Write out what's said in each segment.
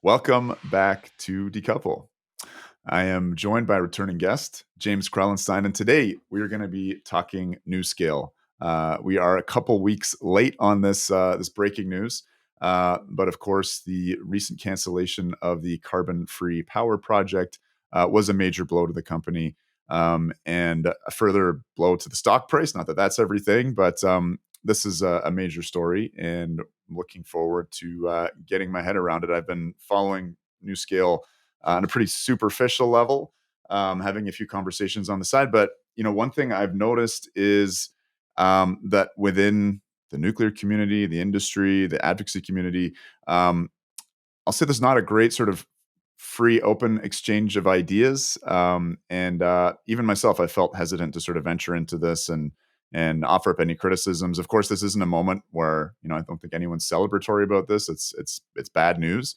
Welcome back to Decouple. I am joined by a returning guest, James Krellenstein, and today we are going to be talking NuScale. We are a couple weeks late on this breaking news, but of course, the recent cancellation of the carbon-free power project was a major blow to the company, and a further blow to the stock price. Not that that's everything, but this is a major story, and I'm looking forward to getting my head around it. I've been following NuScale on a pretty superficial level, having a few conversations on the side. But one thing I've noticed is that within the nuclear community, the industry, the advocacy community, um, I'll say there's not a great sort of free, open exchange of ideas. And even myself, I felt hesitant to sort of venture into this and offer up any criticisms. Of course, this isn't a moment where I don't think anyone's celebratory about this. It's bad news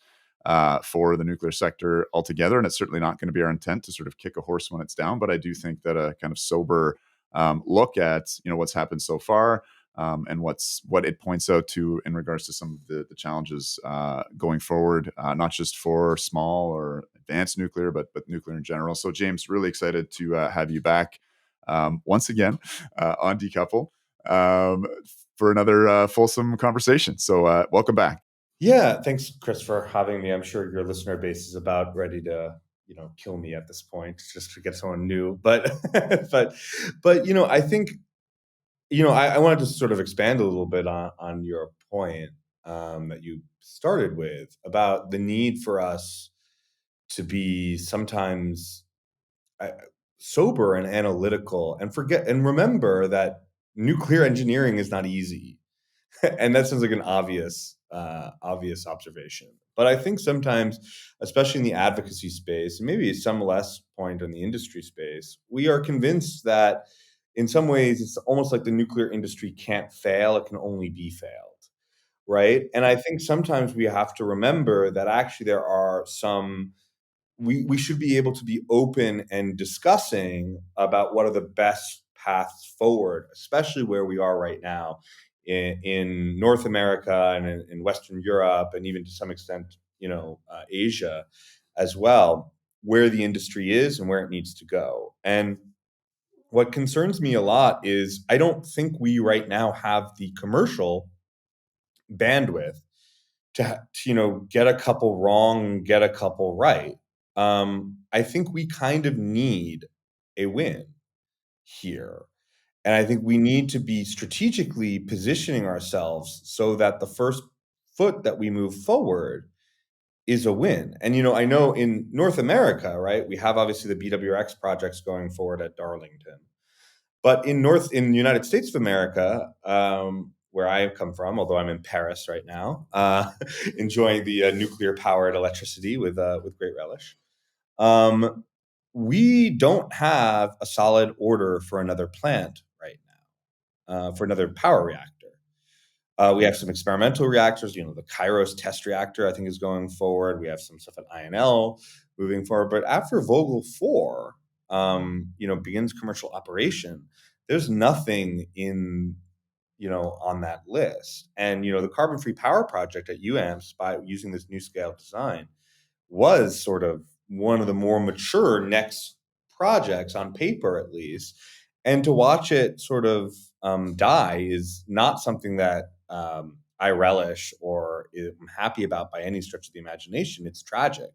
for the nuclear sector altogether, and it's certainly not going to be our intent to sort of kick a horse when it's down. But I do think that a kind of sober look at what's happened so far, and what it points out to in regards to some of the challenges going forward, not just for small or advanced nuclear, but nuclear in general. So, James, really excited to have you back once again on Decouple um, for another fulsome conversation. So, welcome back. Yeah, thanks, Chris, for having me. I'm sure your listener base is about ready to, kill me at this point just to get someone new. But, but I think, I wanted to sort of expand a little bit on your point that you started with about the need for us to be sometimes uh, sober and analytical and forget and remember that nuclear engineering is not easy. And that sounds like an obvious observation. But I think sometimes, especially in the advocacy space, and maybe some less point in the industry space, we are convinced that in some ways it's almost like the nuclear industry can't fail; it can only be failed, right? And I think sometimes we have to remember that actually there are some we should be able to be open and discussing about what are the best paths forward, especially where we are right now in North America and in Western Europe, and even to some extent, Asia as well, where the industry is and where it needs to go. And what concerns me a lot is I don't think we right now have the commercial bandwidth to get a couple wrong, get a couple right. I think we kind of need a win here. And I think we need to be strategically positioning ourselves so that the first foot that we move forward is a win. And I know in North America, right, we have obviously the BWX projects going forward at Darlington. But in the United States of America, where I come from, although I'm in Paris right now, enjoying the nuclear powered electricity with great relish, um, we don't have a solid order for another plant right now, for another power reactor. We have some experimental reactors. The Kairos test reactor, I think, is going forward. We have some stuff at INL moving forward. But after Vogtle 4, begins commercial operation, there's nothing on that list. And, the carbon-free power project at UAMPS, by using this NuScale design, was sort of one of the more mature next projects on paper, at least. And to watch it sort of die is not something that I relish or am happy about by any stretch of the imagination. It's tragic.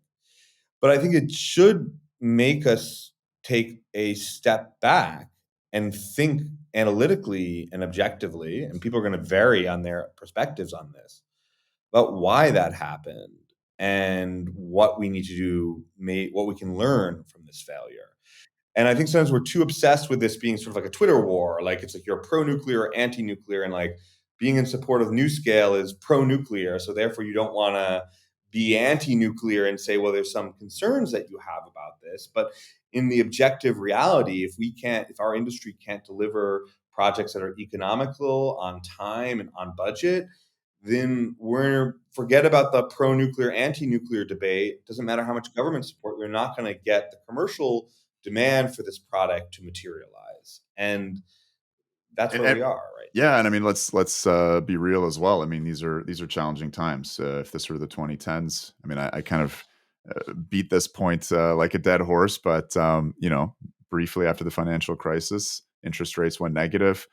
But I think it should make us take a step back and think analytically and objectively, and people are going to vary on their perspectives on this, about why that happened and what we need to do, what we can learn from this failure. And I think sometimes we're too obsessed with this being sort of like a Twitter war. Like it's like you're pro-nuclear or anti-nuclear, and like being in support of NuScale is pro-nuclear. So therefore, you don't want to be anti-nuclear and say, well, there's some concerns that you have about this. But in the objective reality, if our industry can't deliver projects that are economical, on time, and on budget, then we're forget about the pro-nuclear, anti-nuclear debate. It doesn't matter how much government support, we're not going to get the commercial demand for this product to materialize. And that's where And we are right yeah, and I mean, let's be real as well. I mean, these are challenging times. If this were the 2010s, I mean, I kind of beat this point like a dead horse, but briefly after the financial crisis, interest rates went negative.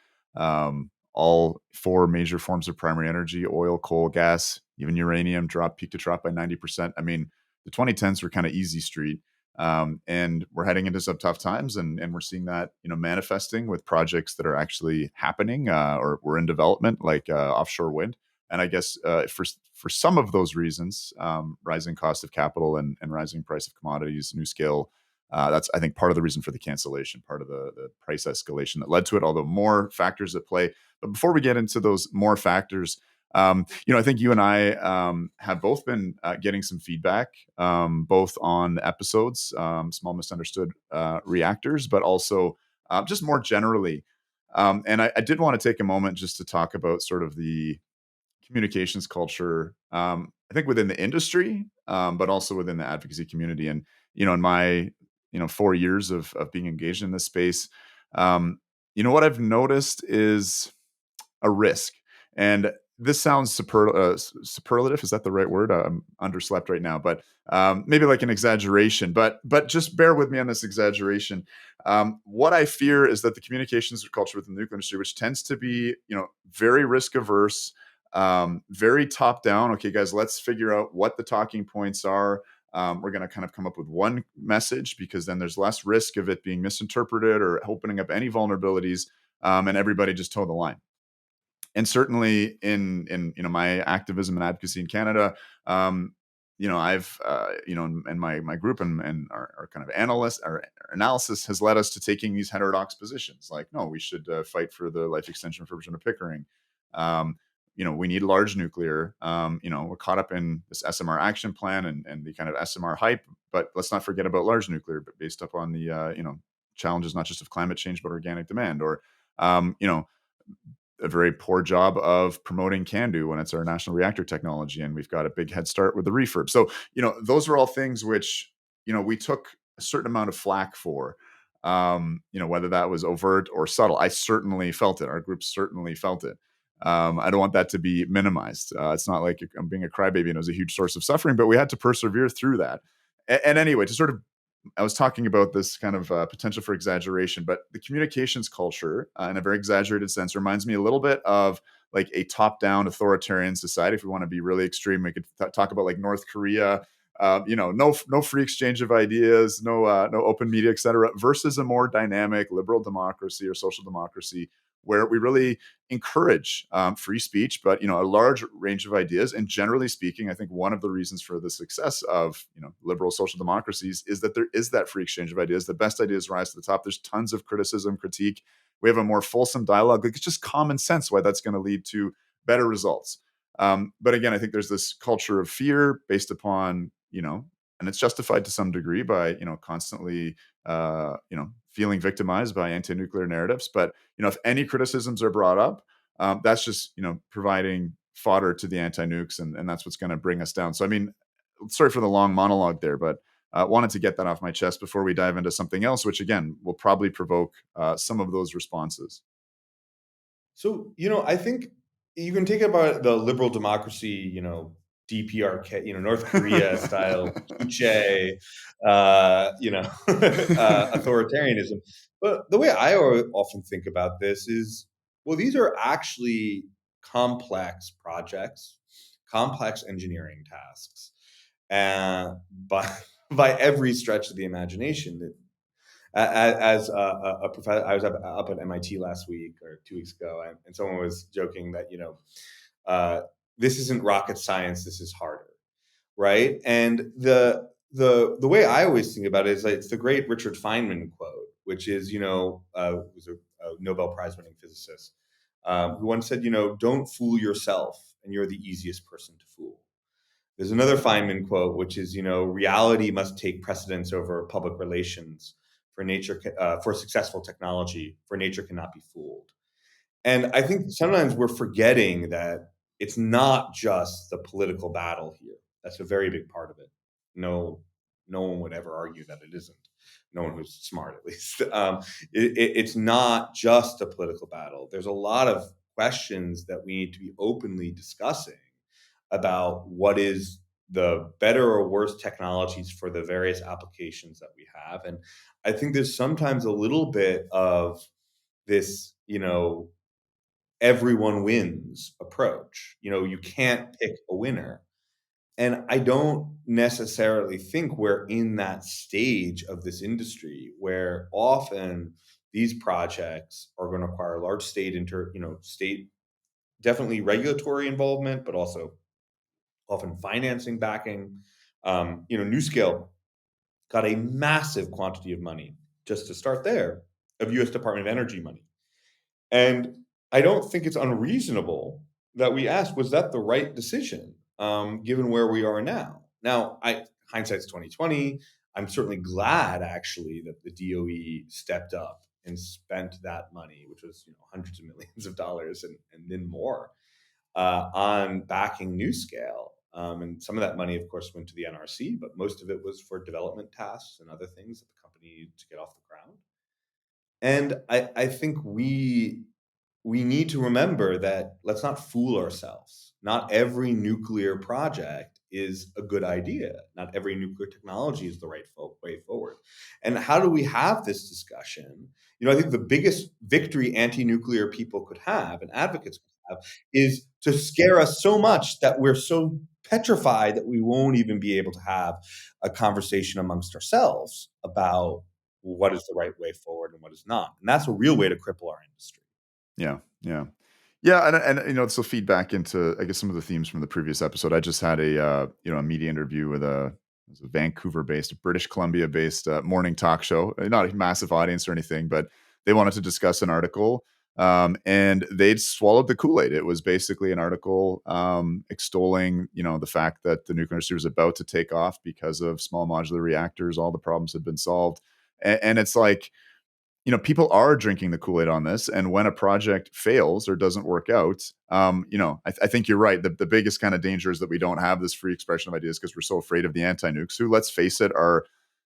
All four major forms of primary energy, oil, coal, gas, even uranium, dropped peak to drop by 90%. I mean, the 2010s were kind of easy street. And we're heading into some tough times, and we're seeing that manifesting with projects that are actually happening or we're in development, like offshore wind. And I guess for some of those reasons, rising cost of capital and rising price of commodities, NuScale. That's, I think, part of the reason for the cancellation, part of the price escalation that led to it. Although more factors at play. But before we get into those more factors, I think you and I have both been getting some feedback, both on the episodes, small misunderstood reactors, but also just more generally. And I did want to take a moment just to talk about sort of the communications culture. I think within the industry, but also within the advocacy community. And in my 4 years of being engaged in this space, what I've noticed is a risk. And this sounds superlative. Is that the right word? I'm underslept right now, but maybe like an exaggeration. But just bear with me on this exaggeration. What I fear is that the communications culture within the nuclear industry, which tends to be very risk averse, very top down. Okay, guys, let's figure out what the talking points are. We're going to kind of come up with one message because then there's less risk of it being misinterpreted or opening up any vulnerabilities, and everybody just toe the line. And certainly in my activism and advocacy in Canada, I've and my group and our kind of analyst our analysis has led us to taking these heterodox positions. Like, no, we should fight for the life extension refurbishment of Pickering. We need large nuclear. We're caught up in this SMR action plan and the kind of SMR hype, but let's not forget about large nuclear, but based upon the challenges not just of climate change but organic demand, or a very poor job of promoting CANDU when it's our national reactor technology, and we've got a big head start with the refurb. So, those are all things which, we took a certain amount of flack for, whether that was overt or subtle. I certainly felt it. Our group certainly felt it. I don't want that to be minimized. It's not like I'm being a crybaby and it was a huge source of suffering, but we had to persevere through that. And anyway, to sort of I was talking about this kind of potential for exaggeration, but the communications culture, in a very exaggerated sense, reminds me a little bit of like a top-down authoritarian society. If we want to be really extreme, we could talk about like North Korea. No free exchange of ideas, no open media, etc. Versus a more dynamic liberal democracy or social democracy where we really encourage free speech, but a large range of ideas. And generally speaking, I think one of the reasons for the success of liberal social democracies is that there is that free exchange of ideas. The best ideas rise to the top. There's tons of criticism, critique. We have a more fulsome dialogue. Like, it's just common sense why that's going to lead to better results. But again, I think there's this culture of fear based upon and it's justified to some degree by constantly feeling victimized by anti-nuclear narratives. But if any criticisms are brought up, that's just providing fodder to the anti-nukes, and that's what's going to bring us down. So I mean, sorry for the long monologue there, but wanted to get that off my chest before we dive into something else, which again will probably provoke some of those responses. So, I think you can take about the liberal democracy, DPRK, North Korea style Juche, authoritarianism. But the way I often think about this is, well, these are actually complex projects, complex engineering tasks, and by by every stretch of the imagination. As a professor, I was up at MIT last week or 2 weeks ago, and someone was joking that uh, this isn't rocket science, this is harder, right? And the way I always think about it is like, it's the great Richard Feynman quote, which is who's a Nobel Prize winning physicist, who once said, don't fool yourself, and you're the easiest person to fool. There's another Feynman quote, which is, reality must take precedence over public relations. For successful technology, for nature cannot be fooled. And I think sometimes we're forgetting that it's not just the political battle here. That's a very big part of it. No, no one would ever argue that it isn't. No one who's smart, at least. It's not just a political battle. There's a lot of questions that we need to be openly discussing about what is the better or worse technologies for the various applications that we have. And I think there's sometimes a little bit of this, everyone wins approach. You can't pick a winner. And I don't necessarily think we're in that stage of this industry where often these projects are going to require large state definitely regulatory involvement, but also often financing backing. NuScale got a massive quantity of money just to start there of U.S. Department of Energy money. And I don't think it's unreasonable that we ask, was that the right decision, given where we are now? Now, hindsight's 2020. I'm certainly glad, actually, that the DOE stepped up and spent that money, which was hundreds of millions of dollars and then more, on backing NuScale. And some of that money, of course, went to the NRC, but most of it was for development tasks and other things that the company needed to get off the ground. And I think we need to remember that let's not fool ourselves. Not every nuclear project is a good idea. Not every nuclear technology is the right way forward. And how do we have this discussion? I think the biggest victory anti-nuclear people could have and advocates could have is to scare us so much that we're so petrified that we won't even be able to have a conversation amongst ourselves about what is the right way forward and what is not. And that's a real way to cripple our industry. Yeah, yeah. Yeah, and this will feed back into, I guess, some of the themes from the previous episode. I just had a media interview with it was a Vancouver-based, British Columbia-based morning talk show. Not a massive audience or anything, but they wanted to discuss an article, and they'd swallowed the Kool-Aid. It was basically an article extolling, the fact that the nuclear industry was about to take off because of small modular reactors. All the problems had been solved, and it's like, people are drinking the Kool-Aid on this. And when a project fails or doesn't work out, I think you're right. The biggest kind of danger is that we don't have this free expression of ideas because we're so afraid of the anti-nukes, who, let's face it, are,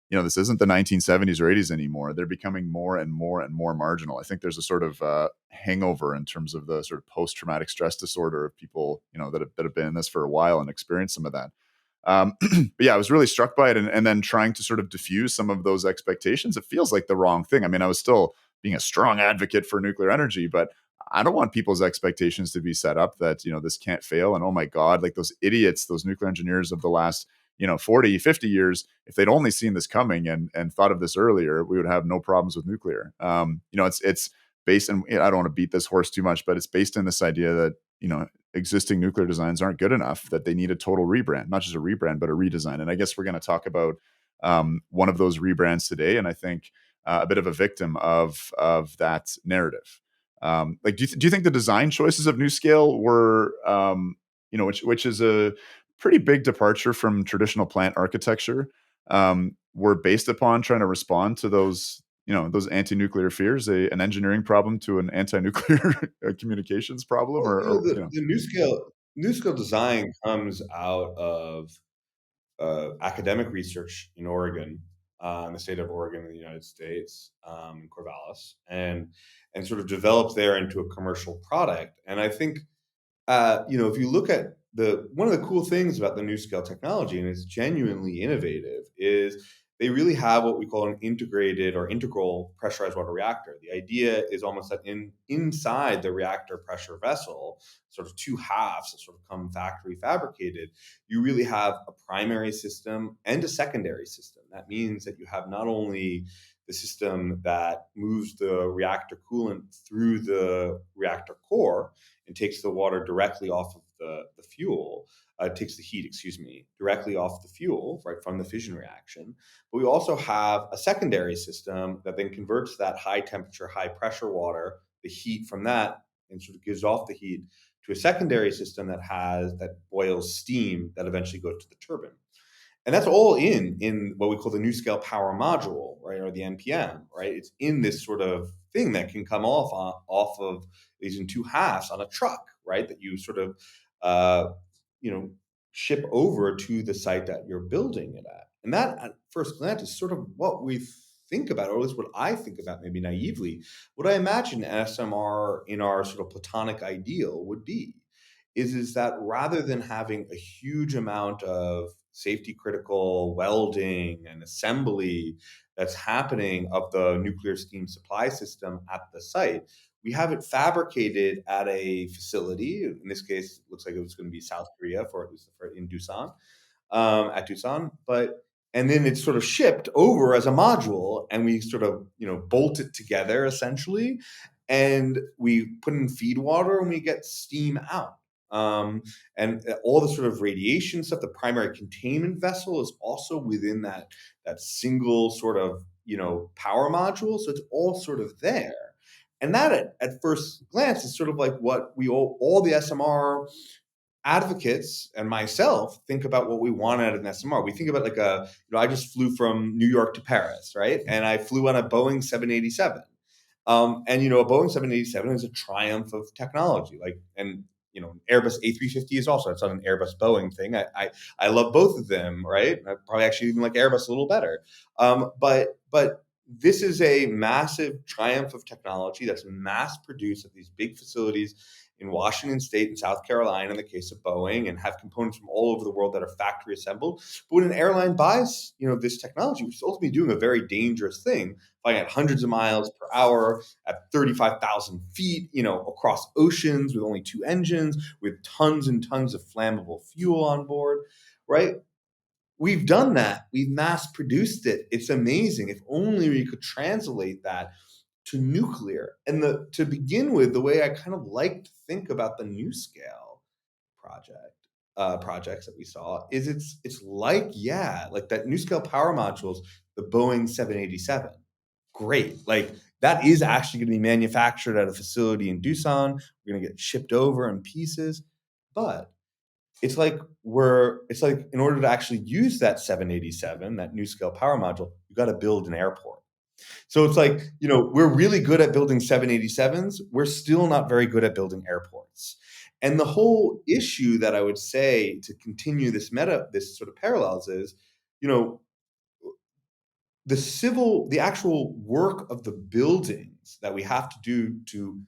this isn't the 1970s or 80s anymore. They're becoming more and more and more marginal. I think there's a sort of hangover in terms of the sort of post-traumatic stress disorder of people, that have been in this for a while and experienced some of that. But yeah, I was really struck by it, and then trying to sort of diffuse some of those expectations. It feels like the wrong thing. I mean, I was still being a strong advocate for nuclear energy, but I don't want people's expectations to be set up that, this can't fail. And oh my God, like those idiots, those nuclear engineers of the last, 40, 50 years, if they'd only seen this coming and thought of this earlier, we would have no problems with nuclear. It's based in, I don't want to beat this horse too much, but it's based in this idea that, existing nuclear designs aren't good enough, that they need a total rebrand, not just a rebrand, but a redesign. And I guess we're going to talk about one of those rebrands today. And I think a bit of a victim of that narrative. Do you think the design choices of NuScale were, which is a pretty big departure from traditional plant architecture, were based upon trying to respond to those anti-nuclear fears, an engineering problem to an anti-nuclear communications problem, Well, or the NuScale design comes out of academic research in Oregon, in the state of Oregon in the United States, in Corvallis, and sort of developed there into a commercial product. And I think if you look at one of the cool things about the NuScale technology, and it's genuinely innovative, is they really have what we call an integrated or integral pressurized water reactor. The idea is almost that inside the reactor pressure vessel, sort of two halves that sort of come factory fabricated, you really have a primary system and a secondary system. That means that you have not only the system that moves the reactor coolant through the reactor core and takes the water directly off of the fuel, takes the heat, directly off the fuel, right from the fission reaction. But we also have a secondary system that then converts that high temperature, high pressure water, the heat from that, and sort of gives off the heat to a secondary system that boils steam that eventually goes to the turbine. And that's all in what we call the NuScale power module, right, or the NPM, right? It's in this sort of thing that can come off of these in two halves on a truck, right? That you sort of, ship over to the site that you're building it at. And that, at first glance, is sort of what we think about, or at least what I think about, maybe naively. What I imagine SMR in our sort of platonic ideal would be is that rather than having a huge amount of safety critical welding and assembly that's happening of the nuclear steam supply system at the site, we have it fabricated at a facility. In this case, it looks like it was going to be South Korea, for at least in Doosan, at Doosan. But and then it's sort of shipped over as a module, and we sort of bolt it together essentially, and we put in feed water, and we get steam out. And all the sort of radiation stuff, the primary containment vessel is also within that single sort of power module, so it's all sort of there. And that at first glance is sort of like what we all the SMR advocates and myself think about what we want out of an SMR. We think about like I just flew from New York to Paris, right? And I flew on a Boeing 787. And a Boeing 787 is a triumph of technology. And Airbus A350 is also, it's not an Airbus Boeing thing. I love both of them, right? I probably actually even like Airbus a little better. But this is a massive triumph of technology that's mass produced at these big facilities in Washington State and South Carolina in the case of Boeing, and have components from all over the world that are factory assembled. But when an airline buys, this technology, which is ultimately doing a very dangerous thing, flying at hundreds of miles per hour at 35,000 feet, across oceans with only two engines, with tons and tons of flammable fuel on board, right? We've done that. We've mass produced it. It's amazing. If only we could translate that to nuclear. And to begin with, the way I kind of like to think about the NuScale projects that we saw is it's like, yeah, like that NuScale power modules, the Boeing 787. Great. Like that is actually going to be manufactured at a facility in Doosan. We're going to get shipped over in pieces. But it's like in order to actually use that 787, that NuScale power module, you got to build an airport. So it's like, we're really good at building 787s. We're still not very good at building airports. And the whole issue that I would say to continue this sort of parallels is, you know, the actual work of the buildings that we have to do to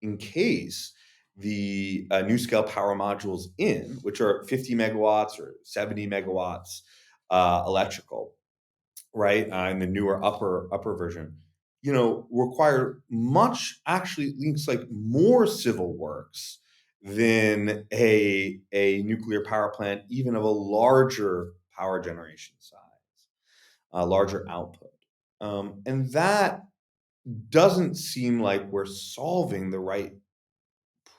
encase the NuScale power modules in, which are 50 megawatts or 70 megawatts electrical, right? In the newer upper version, require much, actually links like more civil works than a nuclear power plant, even of a larger power generation size, a larger output. And that doesn't seem like we're solving the right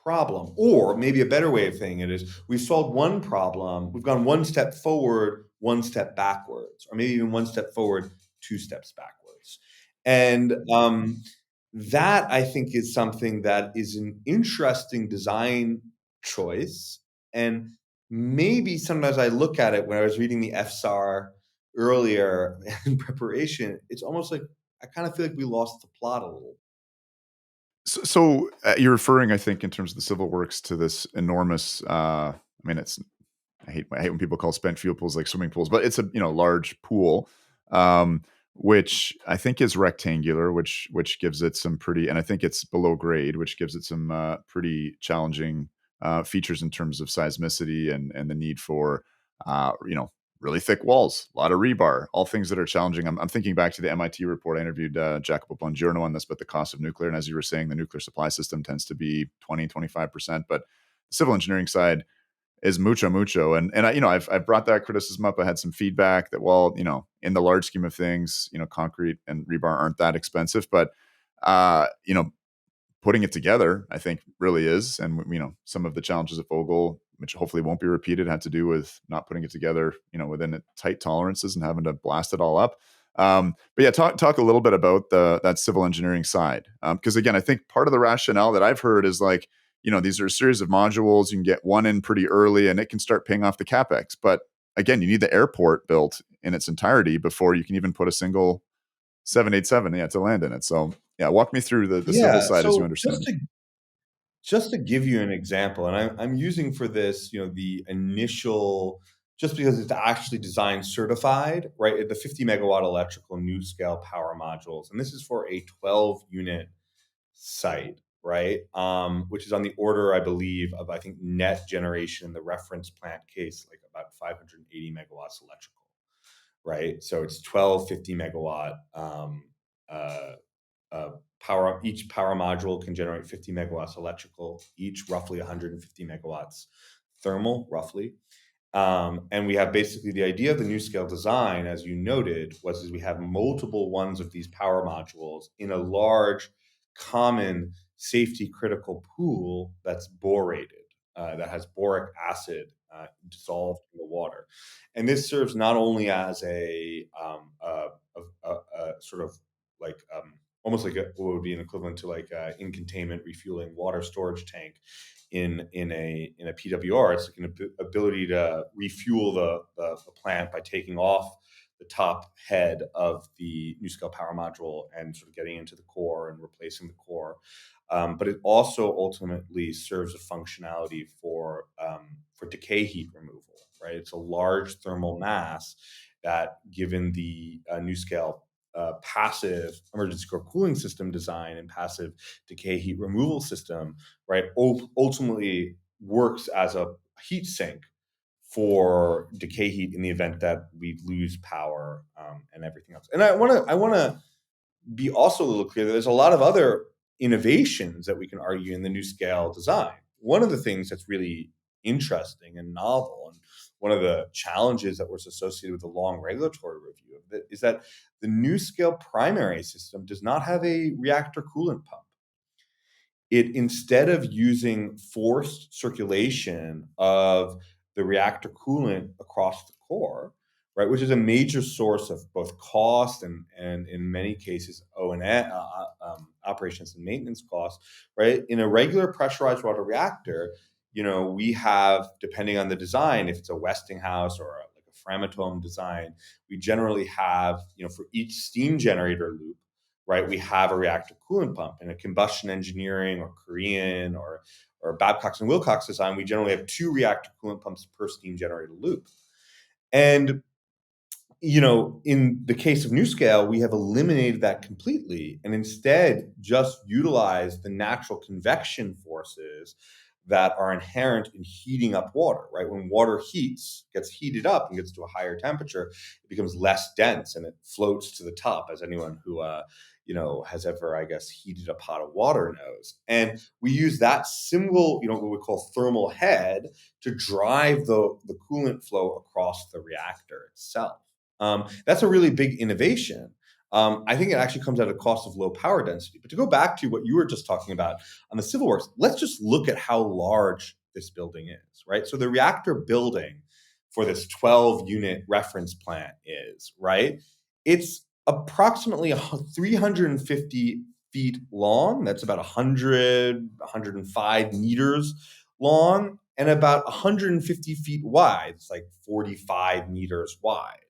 problem. Or maybe a better way of saying it is we've solved one problem, we've gone one step forward, one step backwards, or maybe even one step forward, two steps backwards. And that I think is something that is an interesting design choice. And maybe sometimes I look at it when I was reading the FSAR earlier in preparation, it's almost like I kind of feel like we lost the plot a little. So, you're referring, I think, in terms of the civil works to this enormous. I mean, it's I hate when people call spent fuel pools like swimming pools, but it's a large pool, um, which I think is rectangular, which gives it some pretty, and I think it's below grade, which gives it some pretty challenging features in terms of seismicity and the need for really thick walls, a lot of rebar, all things that are challenging. I'm thinking back to the MIT report. I interviewed Jacopo Bongiorno on this, but the cost of nuclear, and as you were saying, the nuclear supply system tends to be 20-25%, but the civil engineering side is mucho. And I've brought that criticism up. I had some feedback that, well, in the large scheme of things, concrete and rebar aren't that expensive, but uh, you know, putting it together, I think really is. And some of the challenges of Vogel, which hopefully won't be repeated, had to do with not putting it together, within tight tolerances and having to blast it all up. But yeah, talk a little bit about that civil engineering side, because again, I think part of the rationale that I've heard is like, these are a series of modules. You can get one in pretty early, and it can start paying off the capex. But again, you need the airport built in its entirety before you can even put a single 787, to land in it. So yeah, walk me through the civil Yeah. side as you So just understand. to just to give you an example, and I'm using for this, the initial, just because it's actually designed certified, right? The 50 megawatt electrical NuScale power modules, and this is for a 12 unit site, right? Which is on the order, I believe, of I think net generation in the reference plant case, like about 580 megawatts electrical, right? So it's 12 50 megawatt uh, power. Each power module can generate 50 megawatts electrical, each roughly 150 megawatts thermal, roughly. And we have basically the idea of the NuScale design, as you noted, is we have multiple ones of these power modules in a large, common, safety critical pool that's borated, that has boric acid dissolved in the water. And this serves not only as a sort of like almost like what would be an equivalent to like in containment refueling water storage tank in a PWR. It's like an ability to refuel the plant by taking off the top head of the NuScale power module and sort of getting into the core and replacing the core. But it also ultimately serves a functionality for decay heat removal. Right, it's a large thermal mass that, given the NuScale passive emergency core cooling system design and passive decay heat removal system, right, ultimately works as a heat sink for decay heat in the event that we lose power and everything else. And I want to be also a little clear that there's a lot of other innovations that we can argue in the NuScale design. One of the things that's really interesting and novel, and one of the challenges that was associated with the long regulatory review of it, is that the NuScale primary system does not have a reactor coolant pump. It, instead of using forced circulation of the reactor coolant across the core, right, which is a major source of both cost and in many cases operations and maintenance costs, right? In a regular pressurized water reactor, we have, depending on the design, if it's a Westinghouse or like a Framatome design, we generally have, for each steam generator loop, right, we have a reactor coolant pump. In a combustion engineering or Korean or Babcock's and Wilcox design, we generally have 2 reactor coolant pumps per steam generator loop. And in the case of NuScale, we have eliminated that completely and instead just utilized the natural convection forces that are inherent in heating up water, right? When water gets heated up and gets to a higher temperature, it becomes less dense and it floats to the top, as anyone who has ever, I guess, heated a pot of water knows. And we use that single, what we call thermal head to drive the coolant flow across the reactor itself. That's a really big innovation. I think it actually comes at a cost of low power density. But to go back to what you were just talking about on the civil works, let's just look at how large this building is, right? So the reactor building for this 12 unit reference plant is, right? It's approximately 350 feet long. That's about 105 meters long, and about 150 feet wide. It's like 45 meters wide,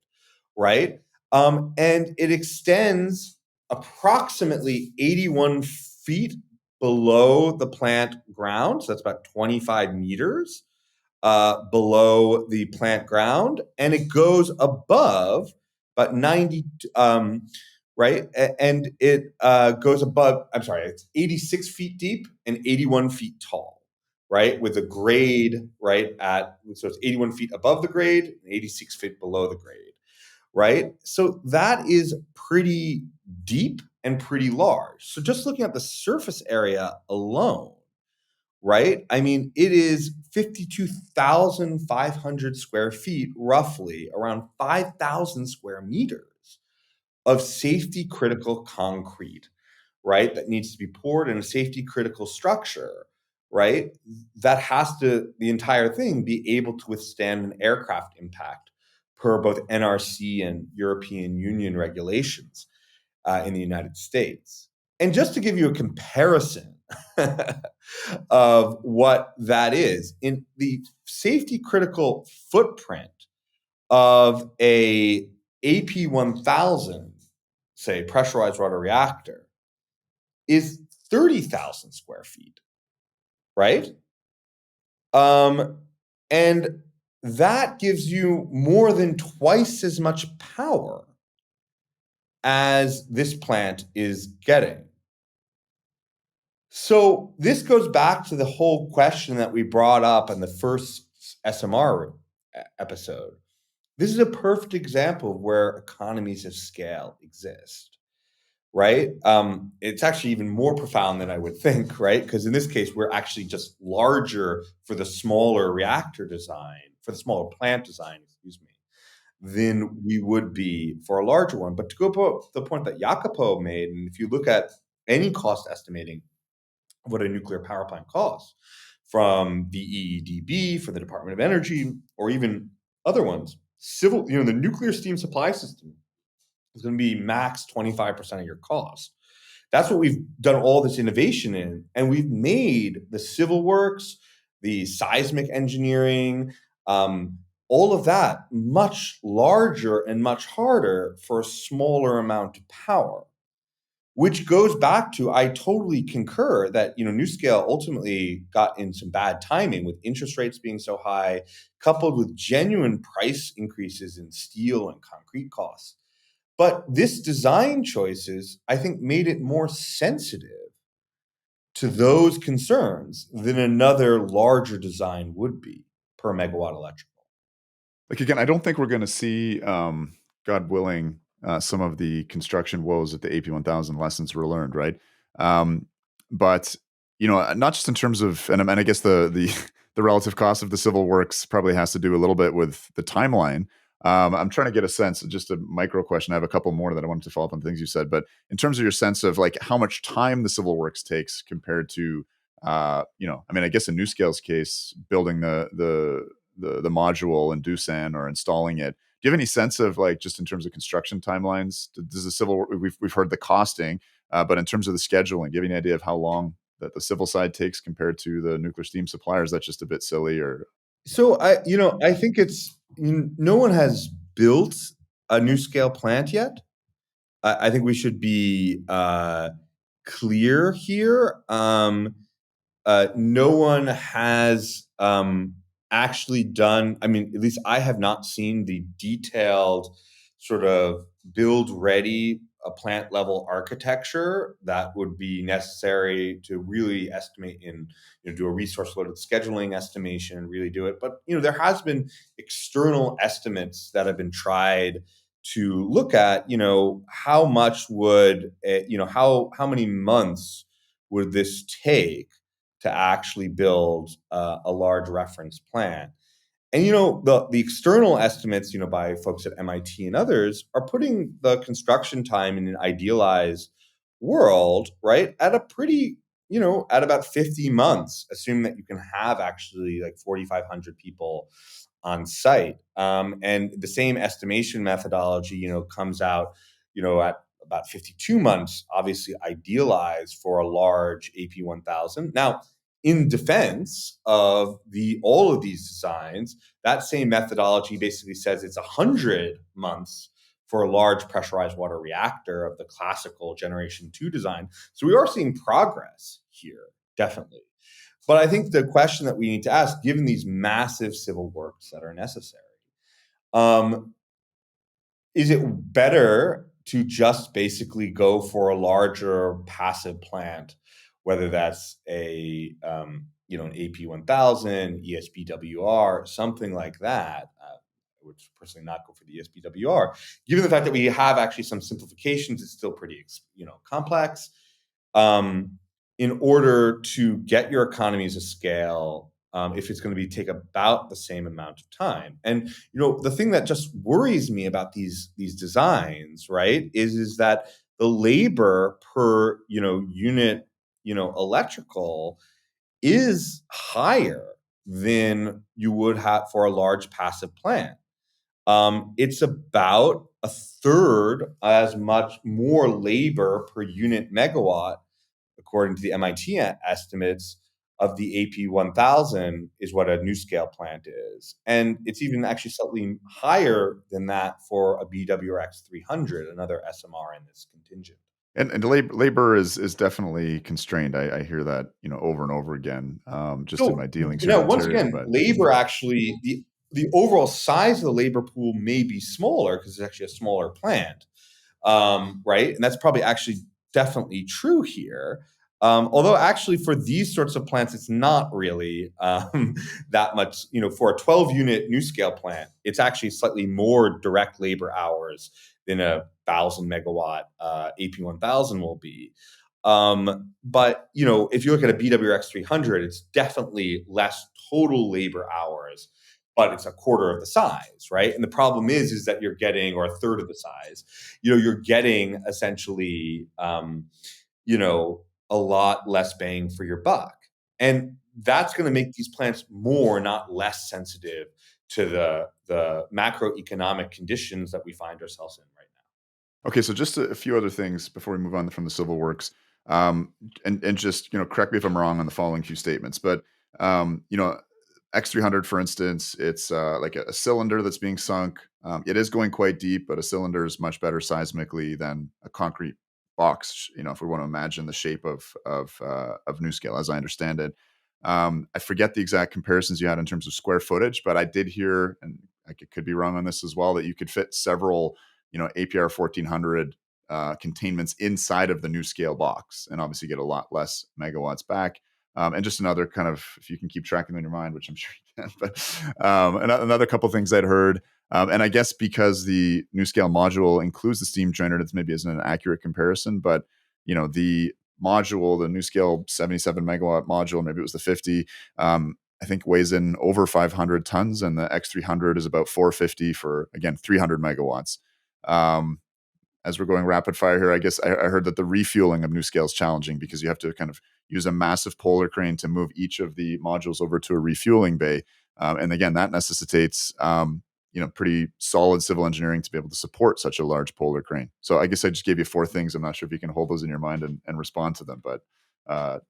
right? And it extends approximately 81 feet below the plant ground. So that's about 25 meters below the plant ground. And it goes above about 90, right? And it goes above, I'm sorry, it's 86 feet deep and 81 feet tall, right? With a grade, right, so it's 81 feet above the grade and 86 feet below the grade, right? So that is pretty deep and pretty large. So just looking at the surface area alone, right? I mean, it is 52,500 square feet, roughly around 5,000 square meters of safety critical concrete, right? That needs to be poured in a safety critical structure, right? That has to, the entire thing, be able to withstand an aircraft impact per both NRC and European Union regulations in the United States. And just to give you a comparison of what that is, in the safety critical footprint of a AP1000, say pressurized water reactor, is 30,000 square feet. right? Um, and that gives you more than twice as much power as this plant is getting. So this goes back to the whole question that we brought up in the first SMR episode. This is a perfect example of where economies of scale exist, right? It's actually even more profound than I would think, right? Because in this case, we're actually just larger for the smaller reactor design, for the smaller plant design, excuse me, than we would be for a larger one. But to go to the point that Jacopo made, and if you look at any cost estimating of what a nuclear power plant costs, from the EEDB for the Department of Energy, or even other ones, the nuclear steam supply system is going to be max 25% of your cost. That's what we've done all this innovation in. And we've made the civil works, the seismic engineering, all of that much larger and much harder for a smaller amount of power. Which goes back to, I totally concur that, NuScale ultimately got in some bad timing with interest rates being so high, coupled with genuine price increases in steel and concrete costs. But this design choices, I think, made it more sensitive to those concerns than another larger design would be per megawatt electrical. Like, again, I don't think we're going to see, God willing, some of the construction woes at the AP1000 lessons were learned, right? Um, but not just in terms of, and I guess the the relative cost of the civil works probably has to do a little bit with the timeline. I'm trying to get a sense, just a micro question. I have a couple more that I wanted to follow up on things you said, but in terms of your sense of like how much time the civil works takes compared to, I mean, I guess in NuScale's case, building the module in Doosan or installing it. Do you have any sense of like just in terms of construction timelines? Does the civil we've heard the costing, but in terms of the scheduling, do you have any idea of how long that the civil side takes compared to the nuclear steam suppliers? That's just a bit silly, or So I think no one has built a new scale plant yet. I think we should be clear here. No one has actually done, I mean, at least I have not seen the detailed sort of build ready a plant level architecture that would be necessary to really estimate in, do a resource loaded scheduling estimation and really do it. But, there has been external estimates that have been tried to look at, how much would, how many months would this take to actually build a large reference plan. And the external estimates, by folks at MIT and others, are putting the construction time in an idealized world, right, at a pretty, at about 50 months, assuming that you can have actually like 4,500 people on site. And the same estimation methodology, comes out, at about 52 months, obviously idealized for a large AP1000. Now, in defense of all of these designs, that same methodology basically says it's 100 months for a large pressurized water reactor of the classical generation 2 design. So we are seeing progress here, definitely. But I think the question that we need to ask, given these massive civil works that are necessary, um, is it better to just basically go for a larger passive plant, whether that's an AP1000, ESBWR, something like that? I would personally not go for the ESBWR, given the fact that we have actually some simplifications. It's still pretty, complex. Um, in order to get your economies of scale, if it's going to take about the same amount of time. And the thing that just worries me about these designs, right, is that the labor per unit electrical is higher than you would have for a large passive plant. It's about a third as much more labor per unit megawatt, according to the MIT estimates of the AP1000, is what a NuScale plant is. And it's even actually slightly higher than that for a BWRX 300, another SMR in this contingent. And labor is definitely constrained. I hear that, over and over again, just in So my dealings here in now, once Ontario. again, But labor actually the overall size of the labor pool may be smaller because it's actually a smaller plant, right? And that's probably actually definitely true here. Although actually for these sorts of plants, it's not really that much. For a 12-unit NuScale plant, it's actually slightly more direct labor hours than a 1,000 megawatt AP1000 will be. But if you look at a BWX 300, it's definitely less total labor hours, but it's a quarter of the size, right? And the problem is that you're getting, or a third of the size, you're getting essentially, a lot less bang for your buck. And that's going to make these plants more, not less sensitive to the macroeconomic conditions that we find ourselves in right now. okay, so just a few other things before we move on from the civil works, um, and just correct me if I'm wrong on the following few statements, but X300, for instance, it's like a cylinder that's being sunk. It is going quite deep, but a cylinder is much better seismically than a concrete box. If we want to imagine the shape of NuScale, as I understand it. I forget the exact comparisons you had in terms of square footage, but I did hear, and I could be wrong on this as well, that you could fit several, APR 1400 containments inside of the NuScale box, and obviously get a lot less megawatts back. And just another kind of, if you can keep tracking in your mind, which I'm sure you can, but another couple things I'd heard. And I guess because the NuScale module includes the steam generator, this maybe isn't an accurate comparison, but the module, the NuScale 77 megawatt module, maybe it was the 50, I think weighs in over 500 tons, and the X300 is about 450 for, again, 300 megawatts. Um, as we're going rapid fire here, I guess I heard that the refueling of NuScale is challenging because you have to kind of use a massive polar crane to move each of the modules over to a refueling bay. And again, that necessitates pretty solid civil engineering to be able to support such a large polar crane. So I guess I just gave you four things. I'm not sure if you can hold those in your mind and respond to them, but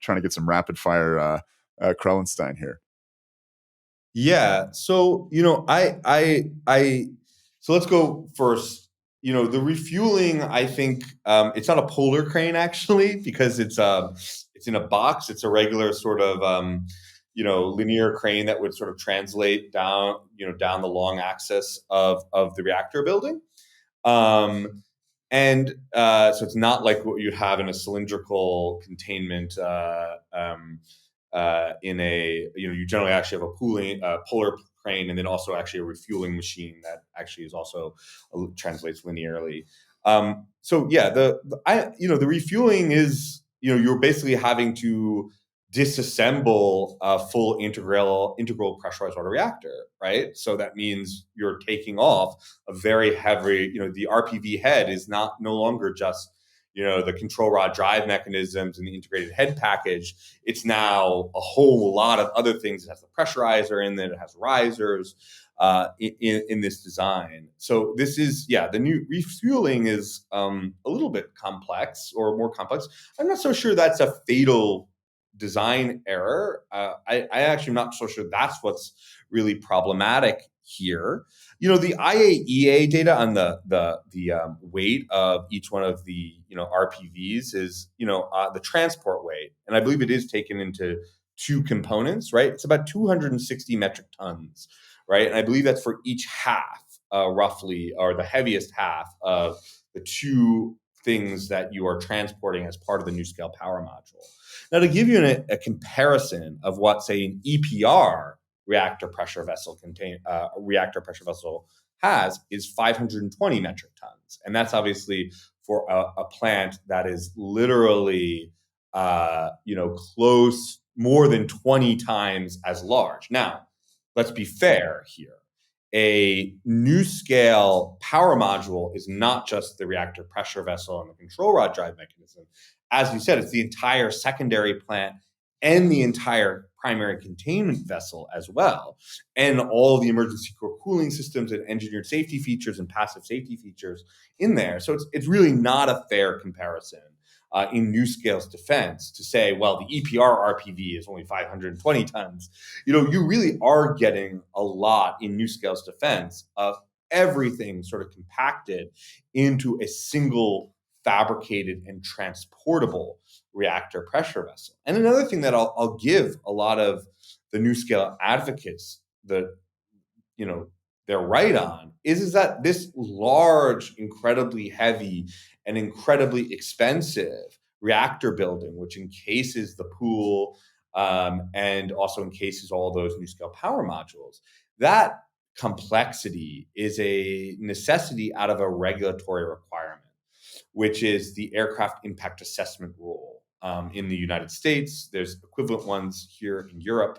trying to get some rapid fire Krellenstein here. Yeah. So, so let's go first. The refueling, I think, it's not a polar crane actually, because it's in a box. It's a regular sort of, linear crane that would sort of translate down, down the long axis of the reactor building. Um, and so it's not like what you have in a cylindrical containment in a, you generally actually have a polar crane, and then also actually a refueling machine that actually is also translates linearly. So yeah, the refueling is, you're basically having to disassemble a full integral pressurized water reactor, right? So that means you're taking off a very heavy, the RPV head is no longer just, the control rod drive mechanisms and the integrated head package. It's now a whole lot of other things. It has the pressurizer in there, it has risers in this design. So this is, yeah, the new refueling is a little bit complex, or more complex. I'm not so sure that's a fatal design error. I actually am not so sure that's what's really problematic here. The IAEA data on the weight of each one of the RPVs is the transport weight, and I believe it is taken into two components, right? It's about 260 metric tons, right? And I believe that's for each half, roughly, or the heaviest half of the two things that you are transporting as part of the NuScale power module. Now, to give you a comparison of what, say, an EPR reactor pressure vessel has, is 520 metric tons, and that's obviously for a plant that is literally, close, more than 20 times as large. Now, let's be fair here. A NuScale power module is not just the reactor pressure vessel and the control rod drive mechanism. As you said, it's the entire secondary plant and the entire primary containment vessel as well, and all the emergency core cooling systems and engineered safety features and passive safety features in there. So it's really not a fair comparison in NuScale's defense to say, well, the EPR RPV is only 520 tons. You really are getting a lot in NuScale's defense of everything sort of compacted into a single fabricated and transportable reactor pressure vessel. And another thing that I'll give a lot of the NuScale advocates that, you know, they're right on is that this large, incredibly heavy, and incredibly expensive reactor building, which encases the pool and also encases all those NuScale power modules, that complexity is a necessity out of a regulatory requirement, which is the aircraft impact assessment rule. In the United States, there's equivalent ones here in Europe.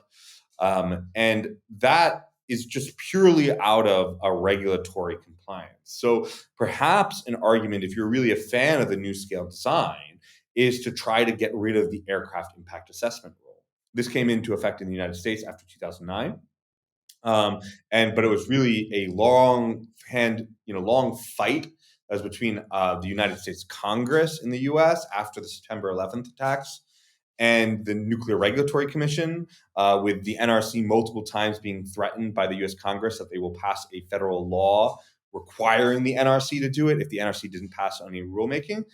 And that is just purely out of a regulatory compliance. So perhaps an argument, if you're really a fan of the NuScale design, is to try to get rid of the aircraft impact assessment rule. This came into effect in the United States after 2009. But it was really a long fight that was between the United States Congress in the U.S. after the September 11th attacks and the Nuclear Regulatory Commission, with the NRC multiple times being threatened by the U.S. Congress that they will pass a federal law requiring the NRC to do it if the NRC didn't pass any rulemaking.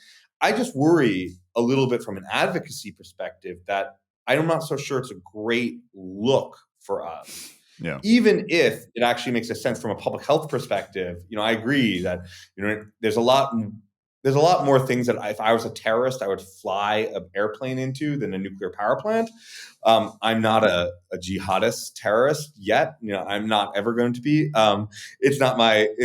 I just worry a little bit from an advocacy perspective that I'm not so sure it's a great look for us. Yeah. Even if it actually makes a sense from a public health perspective, I agree that there's a lot more things that if I was a terrorist, I would fly an airplane into than a nuclear power plant. I'm not a jihadist terrorist yet. I'm not ever going to be. It's not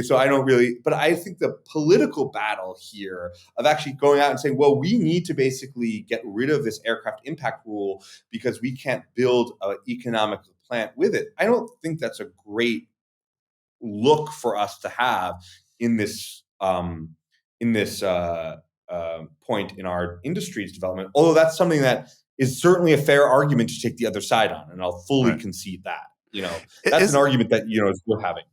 so I don't really. But I think the political battle here of actually going out and saying, well, we need to basically get rid of this aircraft impact rule because we can't build an economic plant with it. I don't think that's a great look for us to have in this point in our industry's development. Although that's something that is certainly a fair argument to take the other side on, and I'll fully concede that. That's an argument that is worth having.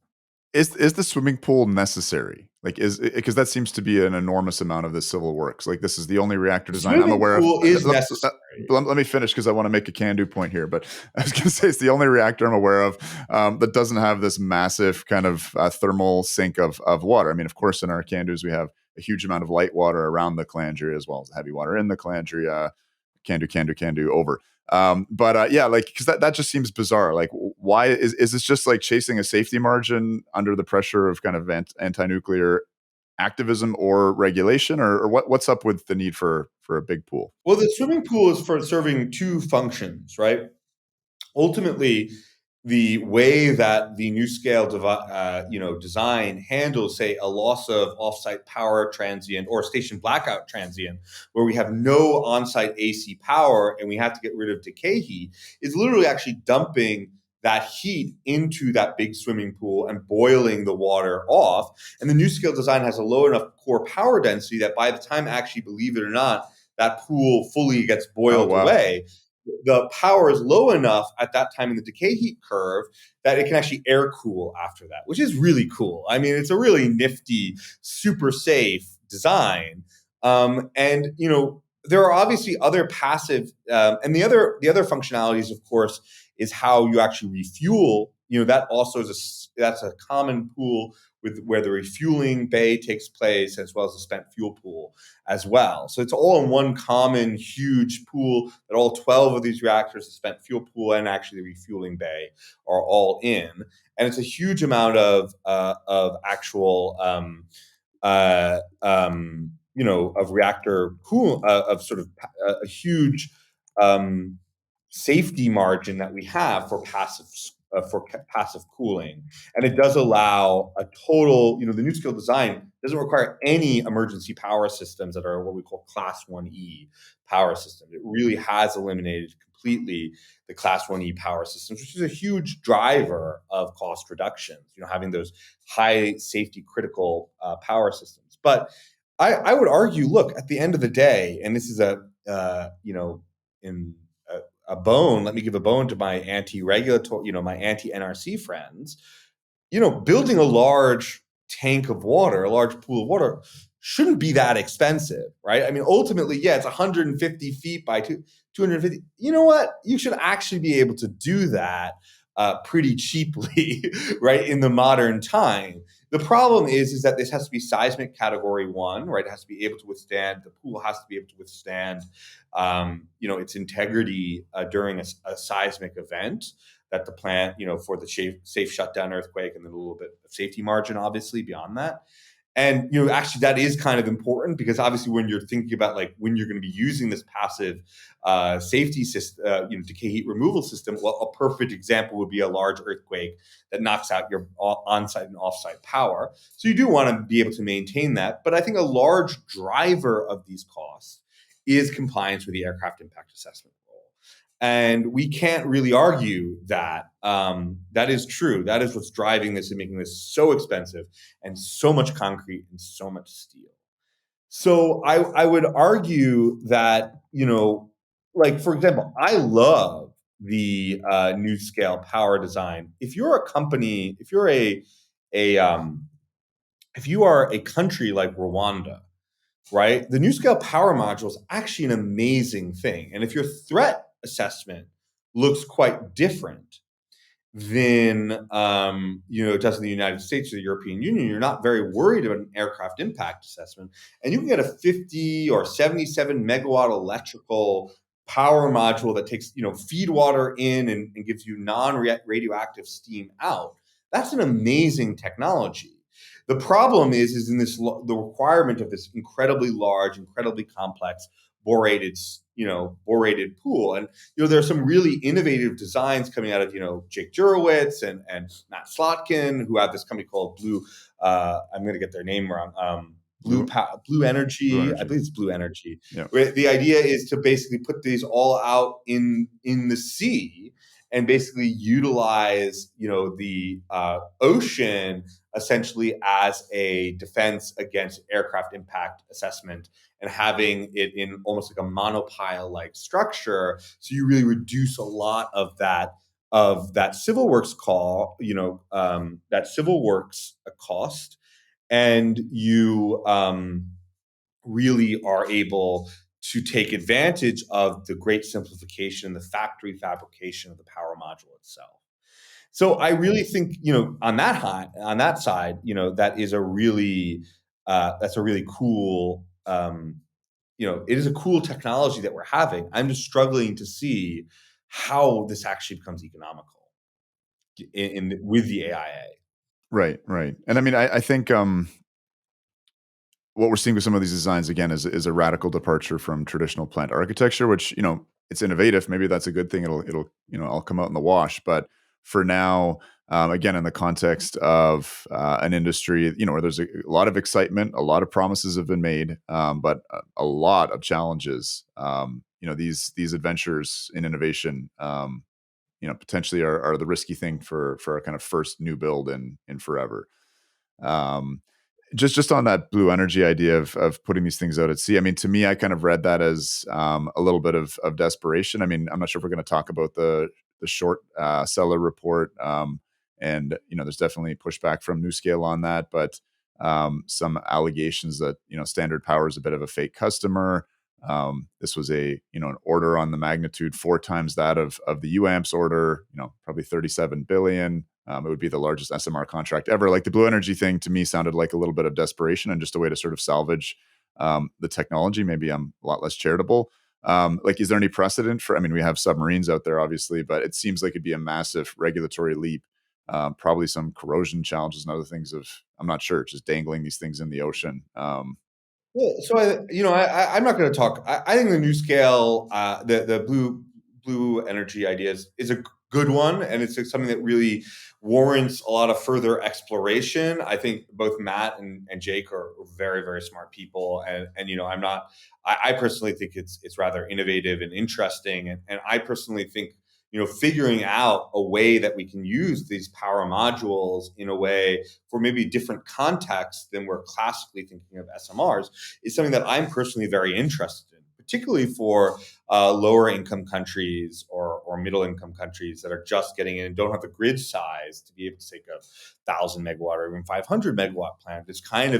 Is the swimming pool necessary? Because that seems to be an enormous amount of the civil works. This is the only reactor design I'm aware of. Swimming pool is necessary. Let me finish because I want to make a can-do point here. But I was going to say it's the only reactor I'm aware of that doesn't have this massive kind of thermal sink of water. I mean, of course, in our can-dos we have a huge amount of light water around the calandria as well as heavy water in the calandria. Can do over. Because that just seems bizarre. Why is this just chasing a safety margin under the pressure of kind of anti-nuclear activism or regulation, or what's up with the need for a big pool? Well, the swimming pool is for serving two functions, right? Ultimately, the way that the NuScale design handles, say, a loss of offsite power transient or station blackout transient, where we have no on-site AC power and we have to get rid of decay heat, is literally actually dumping that heat into that big swimming pool and boiling the water off. And the NuScale design has a low enough core power density that by the time, actually, believe it or not, that pool fully gets boiled away, the power is low enough at that time in the decay heat curve that it can actually air cool after that, which is really cool. I mean, it's a really nifty, super safe design. There are obviously other passive, and the other functionalities, of course, is how you actually refuel. That also that's a common pool where the refueling bay takes place, as well as the spent fuel pool as well. So it's all in one common huge pool that all 12 of these reactors, the spent fuel pool and actually the refueling bay, are all in. And it's a huge amount of actual of reactor cool of sort of a huge safety margin that we have for passive cooling. And it does allow a total, the NuScale design doesn't require any emergency power systems that are what we call Class 1E power systems. It really has eliminated completely the Class 1E power systems, which is a huge driver of cost reductions, having those high safety critical power systems. But I would argue, look, at the end of the day, and this is let me give a bone to my anti-regulatory, my anti-NRC friends. Building a large tank of water, a large pool of water, shouldn't be that expensive, right? I mean, ultimately, it's 150 feet by 250. You know what? You should actually be able to do that pretty cheaply, right, in the modern time. The problem is that this has to be seismic category 1, right? It has to be able to withstand, the pool has to be able to withstand, its integrity during a seismic event, that the plant, for the safe shutdown earthquake, and then a little bit of safety margin, obviously, beyond that. And actually, that is kind of important, because obviously, when you're thinking about like when you're going to be using this passive safety system, decay heat removal system, well, a perfect example would be a large earthquake that knocks out your on-site and off-site power. So you do want to be able to maintain that. But I think a large driver of these costs is compliance with the aircraft impact assessment rule. And we can't really argue that that is true. That is what's driving this and making this so expensive, and so much concrete and so much steel. So I would argue that, like, for example, I love the NuScale power design. If you're a company, a if you are a country like Rwanda, right? The NuScale power module is actually an amazing thing. And if your threat assessment looks quite different than it does in the United States or the European Union, you're not very worried about an aircraft impact assessment, and you can get a 50 or 77 megawatt electrical power module that takes feed water in and gives you non-radioactive steam out. That's an amazing technology. The problem is in the requirement of this incredibly large, incredibly complex borated pool. And there are some really innovative designs coming out of Jake Jurowitz and Matt Slotkin, who have this company called Blue. I'm going to get their name wrong. Blue Blue Energy. I energy. believe it's Blue Energy. Yeah. Where the idea is to basically put these all out in the sea, and basically utilize the ocean essentially as a defense against aircraft impact assessment, and having it in almost like a monopile like structure, so you really reduce a lot of that civil works cost, and you really are able to take advantage of the great simplification, the factory fabrication of the power module itself. So I really think, on that side, that is a really that's a really cool, it is a cool technology that we're having. I'm just struggling to see how this actually becomes economical with the AIA. Right, right. And I mean, I think what we're seeing with some of these designs again is a radical departure from traditional plant architecture, which it's innovative. Maybe that's a good thing. It'll all come out in the wash. But for now, again, in the context of an industry, where there's a lot of excitement, a lot of promises have been made, but a lot of challenges. These adventures in innovation, potentially are the risky thing for a kind of first new build in forever. Um, just on that blue energy idea of putting these things out at sea. I mean, to me, I kind of read that as a little bit of desperation. I mean, I'm not sure if we're going to talk about the short seller report, and there's definitely pushback from NuScale on that, but some allegations that Standard Power is a bit of a fake customer. This was an order on the magnitude 4 times that of the UAMPS order. Probably 37 billion. It would be the largest SMR contract ever. Like the blue energy thing to me sounded like a little bit of desperation and just a way to sort of salvage the technology. Maybe I'm a lot less charitable. Like, is there any precedent for? I mean, we have submarines out there, obviously, but it seems like it'd be a massive regulatory leap. Probably some corrosion challenges and other things. I'm not sure, just dangling these things in the ocean. Well, so I'm not going to talk. I think the NuScale, the blue energy ideas is a good one, and it's something that really warrants a lot of further exploration. I think both Matt and Jake are very, very smart people, and I'm not. I personally think it's rather innovative and interesting, and I personally think figuring out a way that we can use these power modules in a way for maybe different contexts than we're classically thinking of SMRs is something that I'm personally very interested in, particularly for lower income countries or middle income countries that are just getting in and don't have the grid size to be able to take a 1,000 megawatt or even 500 megawatt plant. It's kind of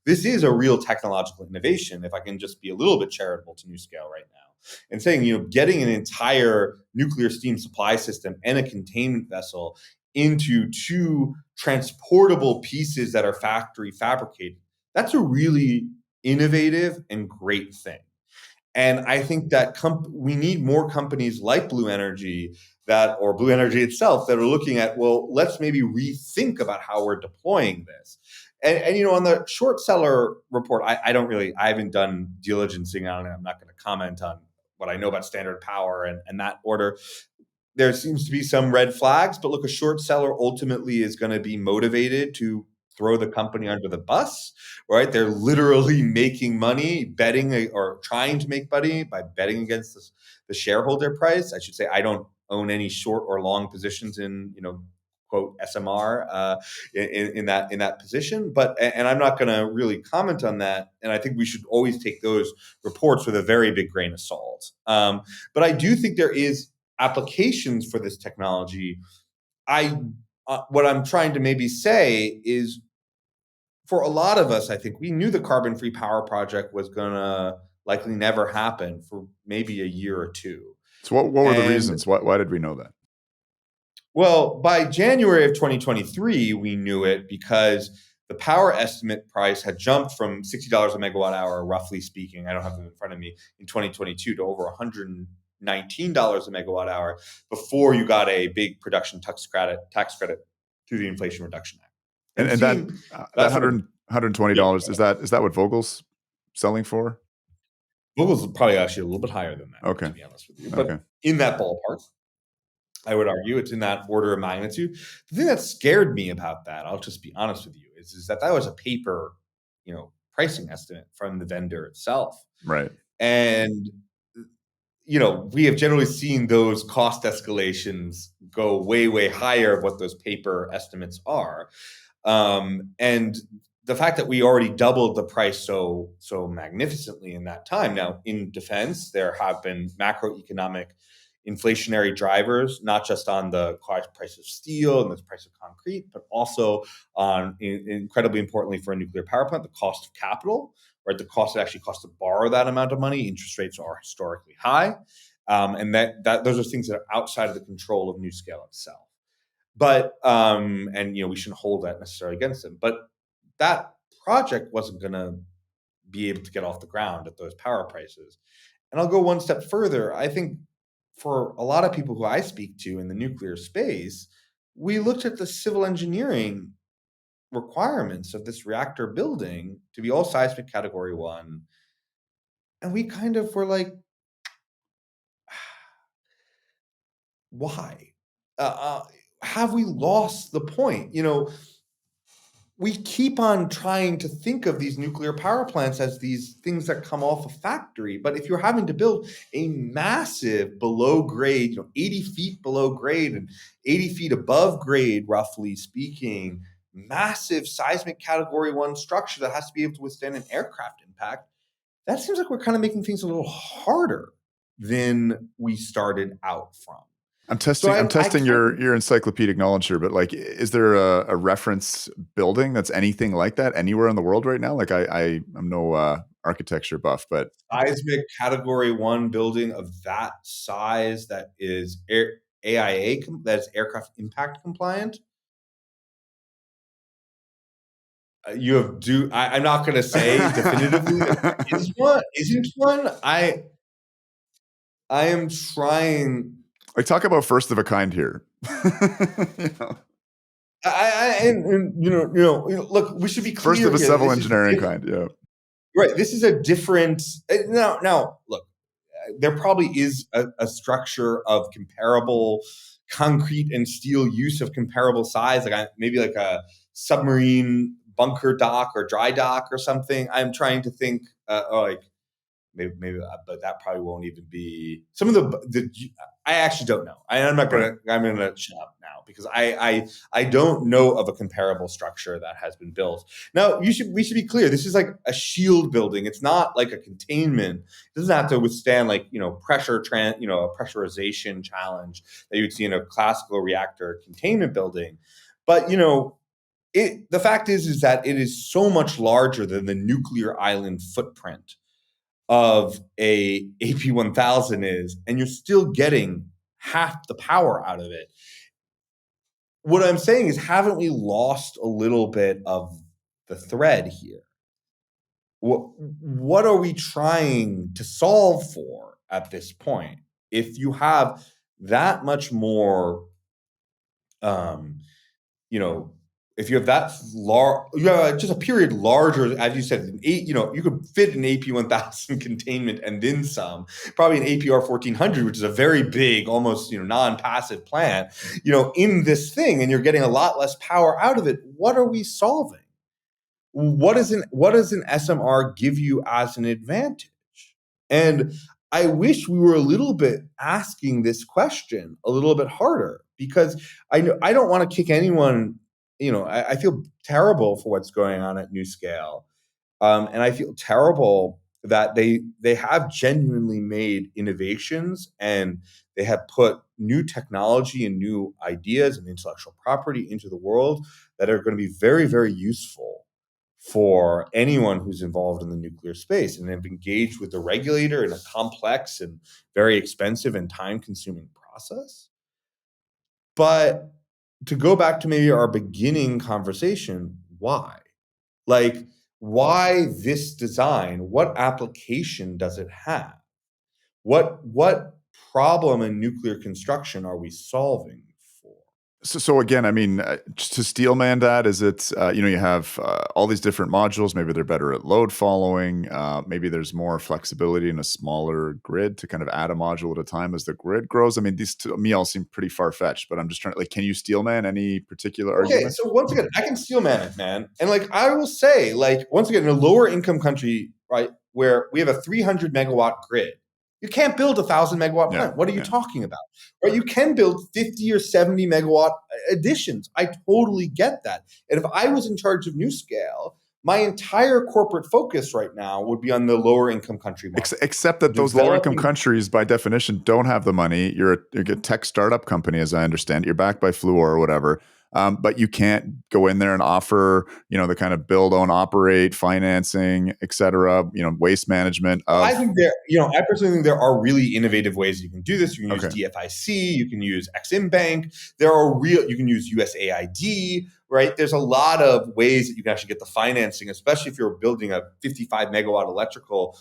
this is a real technological innovation, if I can just be a little bit charitable to NuScale right now. and saying, getting an entire nuclear steam supply system and a containment vessel into two transportable pieces that are factory fabricated, that's a really innovative and great thing. And I think that we need more companies like Blue Energy or Blue Energy itself that are looking at, well, let's maybe rethink about how we're deploying this. And on the short seller report, I haven't done diligencing on it. I'm not going to comment on what I know about Standard Power and that order. There seems to be some red flags, but look, a short seller ultimately is going to be motivated to throw the company under the bus, right? They're literally making money betting or trying to make money by betting against the shareholder price. I should say I don't own any short or long positions in, quote SMR in that position, and I'm not going to really comment on that. And I think we should always take those reports with a very big grain of salt. But I do think there is applications for this technology. What I'm trying to maybe say is, for a lot of us, I think we knew the carbon-free power project was gonna likely never happen for maybe a year or two. So what were the And reasons? Why did we know that? well, by January of 2023, we knew it because the power estimate price had jumped from $60 a megawatt hour, roughly speaking, I don't have them in front of me, in 2022 to over $119 a megawatt hour before you got a big production tax credit through the Inflation Reduction Act. And that Seeing that sort of, yeah, $120, is that what Vogel's selling for? Google's probably actually a little bit higher than that, Okay. to be honest with you, Okay. but in that ballpark. I would argue it's in that order of magnitude. The thing that scared me about that, I'll just be honest with you, is that was a paper, pricing estimate from the vendor itself. Right. And, we have generally seen those cost escalations go way, way higher of what those paper estimates are. And the fact that we already doubled the price so magnificently in that time. Now, in defense, there have been macroeconomic inflationary drivers, not just on the price of steel and the price of concrete, but also on, incredibly importantly for a nuclear power plant, the cost of capital, right? The cost it actually costs to borrow that amount of money. Interest rates are historically high. And that those are things that are outside of the control of NuScale itself. But and we shouldn't hold that necessarily against them. But that project wasn't going to be able to get off the ground at those power prices. And I'll go one step further. I think for a lot of people who I speak to in the nuclear space, we looked at the civil engineering requirements of this reactor building to be all seismic category 1, and we kind of were like, why? Have we lost the point? We keep on trying to think of these nuclear power plants as these things that come off a factory. But if you're having to build a massive below grade, 80 feet below grade and 80 feet above grade, roughly speaking, massive seismic category 1 structure that has to be able to withstand an aircraft impact, that seems like we're kind of making things a little harder than we started out from. I'm So testing your encyclopedic knowledge here, but like, is there a reference building that's anything like that anywhere in the world right now? Like, I'm no architecture buff, but seismic category 1 building of that size that is AIA, that is aircraft impact compliant. I'm not going to say definitively that isn't one. I am trying. like, talk about first of a kind here. Look, we should be clear First of a here. civil engineering kind, yeah. Right. This is a different. Now, look, there probably is a structure of comparable concrete and steel use of comparable size, maybe like a submarine bunker dock or dry dock or something. I'm trying to think, maybe, but that probably won't even be some of the. I actually don't know. I'm gonna shut up now because I don't know of a comparable structure that has been built. Now we should be clear. This is like a shield building. It's not like a containment. It doesn't have to withstand pressure a pressurization challenge that you would see in a classical reactor containment building. But the fact is that it is so much larger than the nuclear island footprint of a AP1000 is, and you're still getting half the power out of it. What I'm saying is, haven't we lost a little bit of the thread here? What are we trying to solve for at this point? If you have that much more, um, you know, if you have that large, just a period larger, as you said, you could fit an AP1000 containment and then some, probably an APR 1400, which is a very big, almost, non-passive plant, in this thing, and you're getting a lot less power out of it. What are we solving? What does an SMR give you as an advantage? And I wish we were a little bit asking this question a little bit harder, because I know I don't want to kick anyone. I feel terrible for what's going on at NuScale, and I feel terrible that they have genuinely made innovations, and they have put new technology and new ideas and intellectual property into the world that are going to be very, very useful for anyone who's involved in the nuclear space, and have engaged with the regulator in a complex and very expensive and time-consuming process. But to go back to maybe our beginning conversation, why? Like, why this design? What application does it have? What problem in nuclear construction are we solving for? So again, I mean, just to steelman that, is it, you have all these different modules. Maybe they're better at load following. Maybe there's more flexibility in a smaller grid to kind of add a module at a time as the grid grows. I mean, these to me all seem pretty far fetched, but I'm just trying to, like, can you steelman any particular Okay, argument? so once again, I can steel man it, man. And like I will say, like, once again, in a lower income country, right, where we have a 300 megawatt grid, you can't build a 1,000 megawatt Yeah, plant. What are you yeah. talking about? Right? You can build 50 or 70 megawatt additions. I totally get that. And if I was in charge of NuScale, my entire corporate focus right now would be on the lower income country market. Except that those lower income Developing. countries, by definition, don't have the money. You're a tech startup company, as I understand it. You're backed by Fluor or whatever. But you can't go in there and offer, the kind of build, own, operate, financing, et cetera, waste management Well, I of. think I personally think there are really innovative ways you can do this. You can use Okay. DFIC, you can use Exim Bank. You can use USAID, right? There's a lot of ways that you can actually get the financing, especially if you're building a 55 megawatt electrical,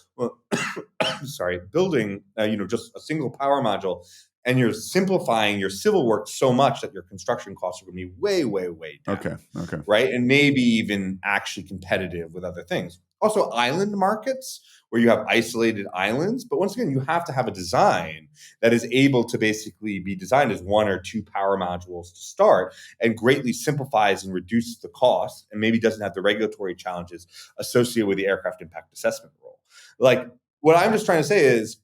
building, just a single power module, and you're simplifying your civil work so much that your construction costs are going to be way, way, way down. Okay. Okay. Right? And maybe even actually competitive with other things. Also, island markets where you have isolated islands. But once again, you have to have a design that is able to basically be designed as one or two power modules to start, and greatly simplifies and reduces the cost, and maybe doesn't have the regulatory challenges associated with the aircraft impact assessment role. Like, what I'm just trying to say is,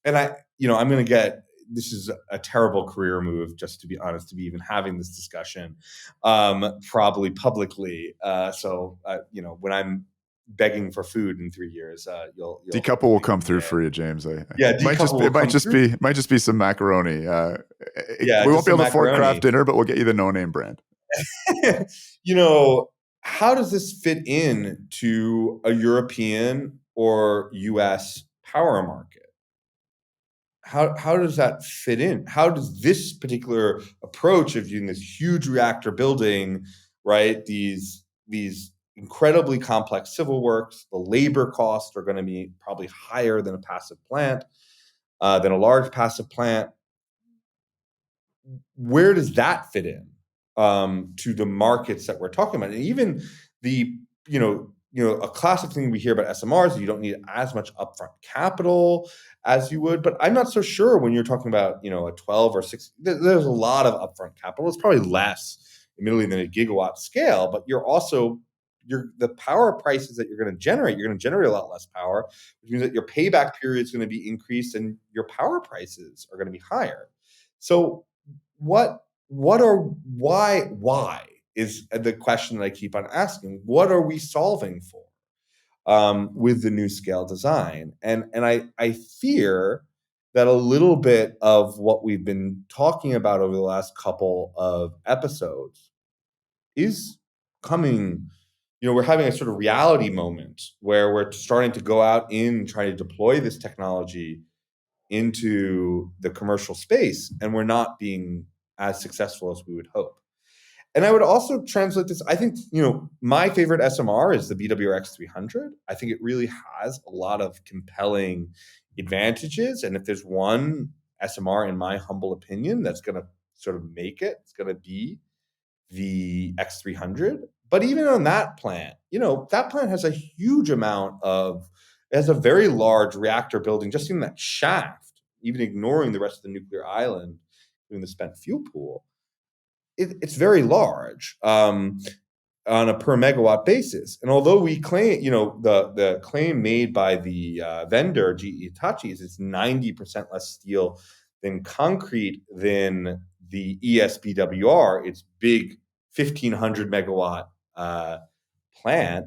and I'm going to get, this is a terrible career move, just to be honest, to be even having this discussion, probably publicly. When I'm begging for food in 3 years, you'll Decouple will come through for you, James. Yeah, Might just decouple be, will come through. it might just be some macaroni. Yeah, We won't just be some able to afford macaroni. craft dinner, but we'll get you the no name brand. How does this fit in to a European or US power market? How does that fit in? How does this particular approach of using this huge reactor building, right? These incredibly complex civil works, the labor costs are going to be probably higher than a passive plant, than a large passive plant. Where does that fit in to the markets that we're talking about? And even the a classic thing we hear about SMRs is you don't need as much upfront capital as you would. But I'm not so sure when you're talking about a 12 or 6. There's a lot of upfront capital. It's probably less, admittedly, than a gigawatt scale. But the power prices that you're going to generate a lot less power, which means that your payback period is going to be increased and your power prices are going to be higher. So why is the question that I keep on asking. What are we solving for with the NuScale design? And I fear that a little bit of what we've been talking about over the last couple of episodes is coming we're having a sort of reality moment where we're starting to go out and try to deploy this technology into the commercial space, and we're not being as successful as we would hope. And I would also translate this. I think, my favorite SMR is the BWRX 300. I think it really has a lot of compelling advantages. And if there's one SMR, in my humble opinion, that's going to sort of make it, it's going to be the X300. But even on that plant, that plant has a huge amount of, it has a very large reactor building just in that shaft, even ignoring the rest of the nuclear island, doing the spent fuel pool. It's very large on a per megawatt basis. And although we claim, the claim made by the vendor, GE Hitachi, is it's 90% less steel than concrete than the ESBWR, its big 1,500 megawatt plant,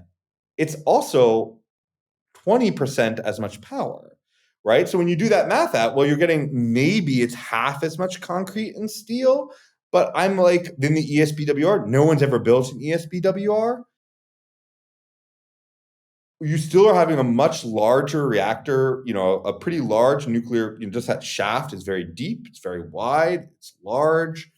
it's also 20% as much power, right? So when you do that math out, well, you're getting, maybe it's half as much concrete and steel, but I'm like, then the ESBWR, no one's ever built an ESBWR. You still are having a much larger reactor, a pretty large nuclear, just that shaft is very deep, it's very wide, it's large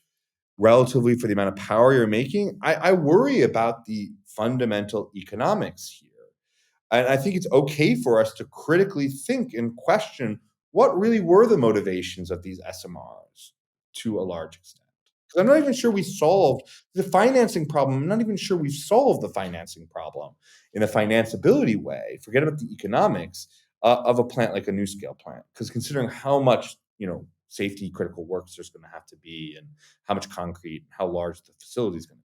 relatively for the amount of power you're making. I worry about the fundamental economics here. And I think it's okay for us to critically think and question what really were the motivations of these SMRs to a large extent. Because I'm not even sure we solved the financing problem. I'm not even sure we've solved the financing problem in a financeability way. Forget about the economics of a plant like a NuScale plant. Because considering how much, safety critical works there's going to have to be, and how much concrete, and how large the facility is going to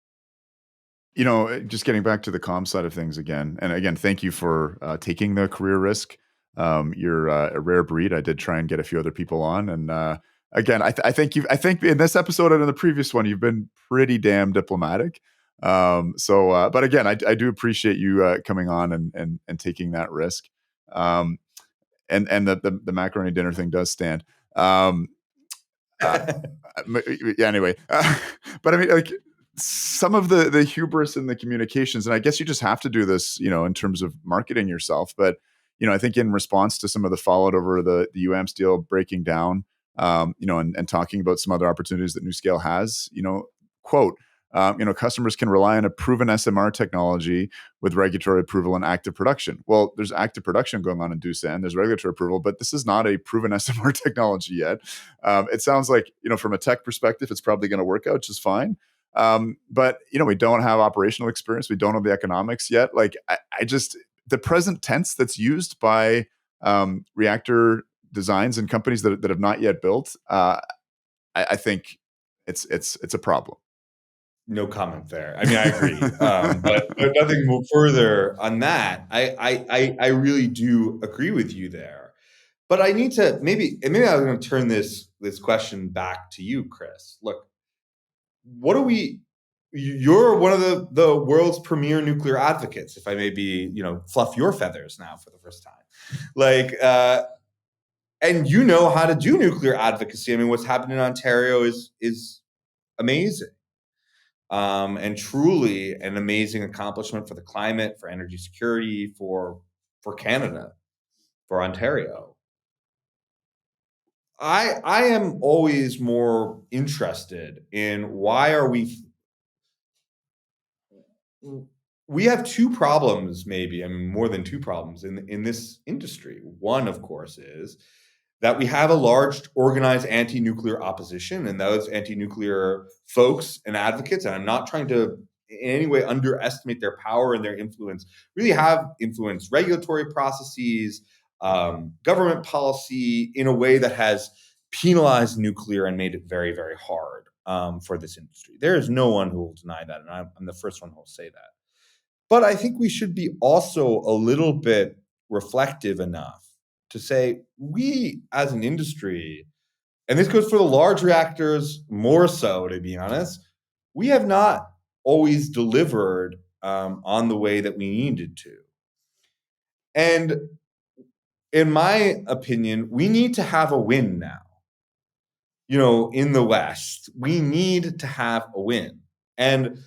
be. Just getting back to the comm side of things again, and again, thank you for taking the career risk. You're a rare breed. I did try and get a few other people on, and again, I think in this episode and in the previous one, you've been pretty damn diplomatic. But again, I do appreciate you coming on and taking that risk. And the macaroni dinner thing does stand. Uh, yeah, anyway, but I mean, like, some of the hubris in the communications, and I guess you just have to do this, in terms of marketing yourself. But I think in response to some of the fallout over the UAMPS deal breaking down, and talking about some other opportunities that NuScale has, quote, customers can rely on a proven SMR technology with regulatory approval and active production. Well, there's active production going on in Doosan. There's regulatory approval, but this is not a proven SMR technology yet. It sounds like, from a tech perspective, it's probably going to work out just fine. But we don't have operational experience. We don't have the economics yet. Like, I just, the present tense that's used by reactor designs and companies that have not yet built, I think it's a problem. No comment there. I mean, I agree, but nothing more further on that. I really do agree with you there, but I need to maybe I'm going to turn this question back to you, Chris. Look, what do we? You're one of the world's premier nuclear advocates, if I may be, fluff your feathers now for the first time, like, and you know how to do nuclear advocacy. I mean, what's happened in Ontario is amazing. And truly an amazing accomplishment for the climate, for energy security, for Canada, for Ontario. I am always more interested in why are we have two problems, maybe, I mean, more than two problems in this industry. One, of course, is that we have a large organized anti-nuclear opposition, and those anti-nuclear folks and advocates, and I'm not trying to in any way underestimate their power and their influence, really have influenced regulatory processes, government policy in a way that has penalized nuclear and made it very, very hard for this industry. There is no one who will deny that, and I'm the first one who will say that. But I think we should be also a little bit reflective enough to say we as an industry, and this goes for the large reactors more so, to be honest, we have not always delivered on the way that we needed to. And in my opinion, we need to have a win now. In the West, we need to have a win. And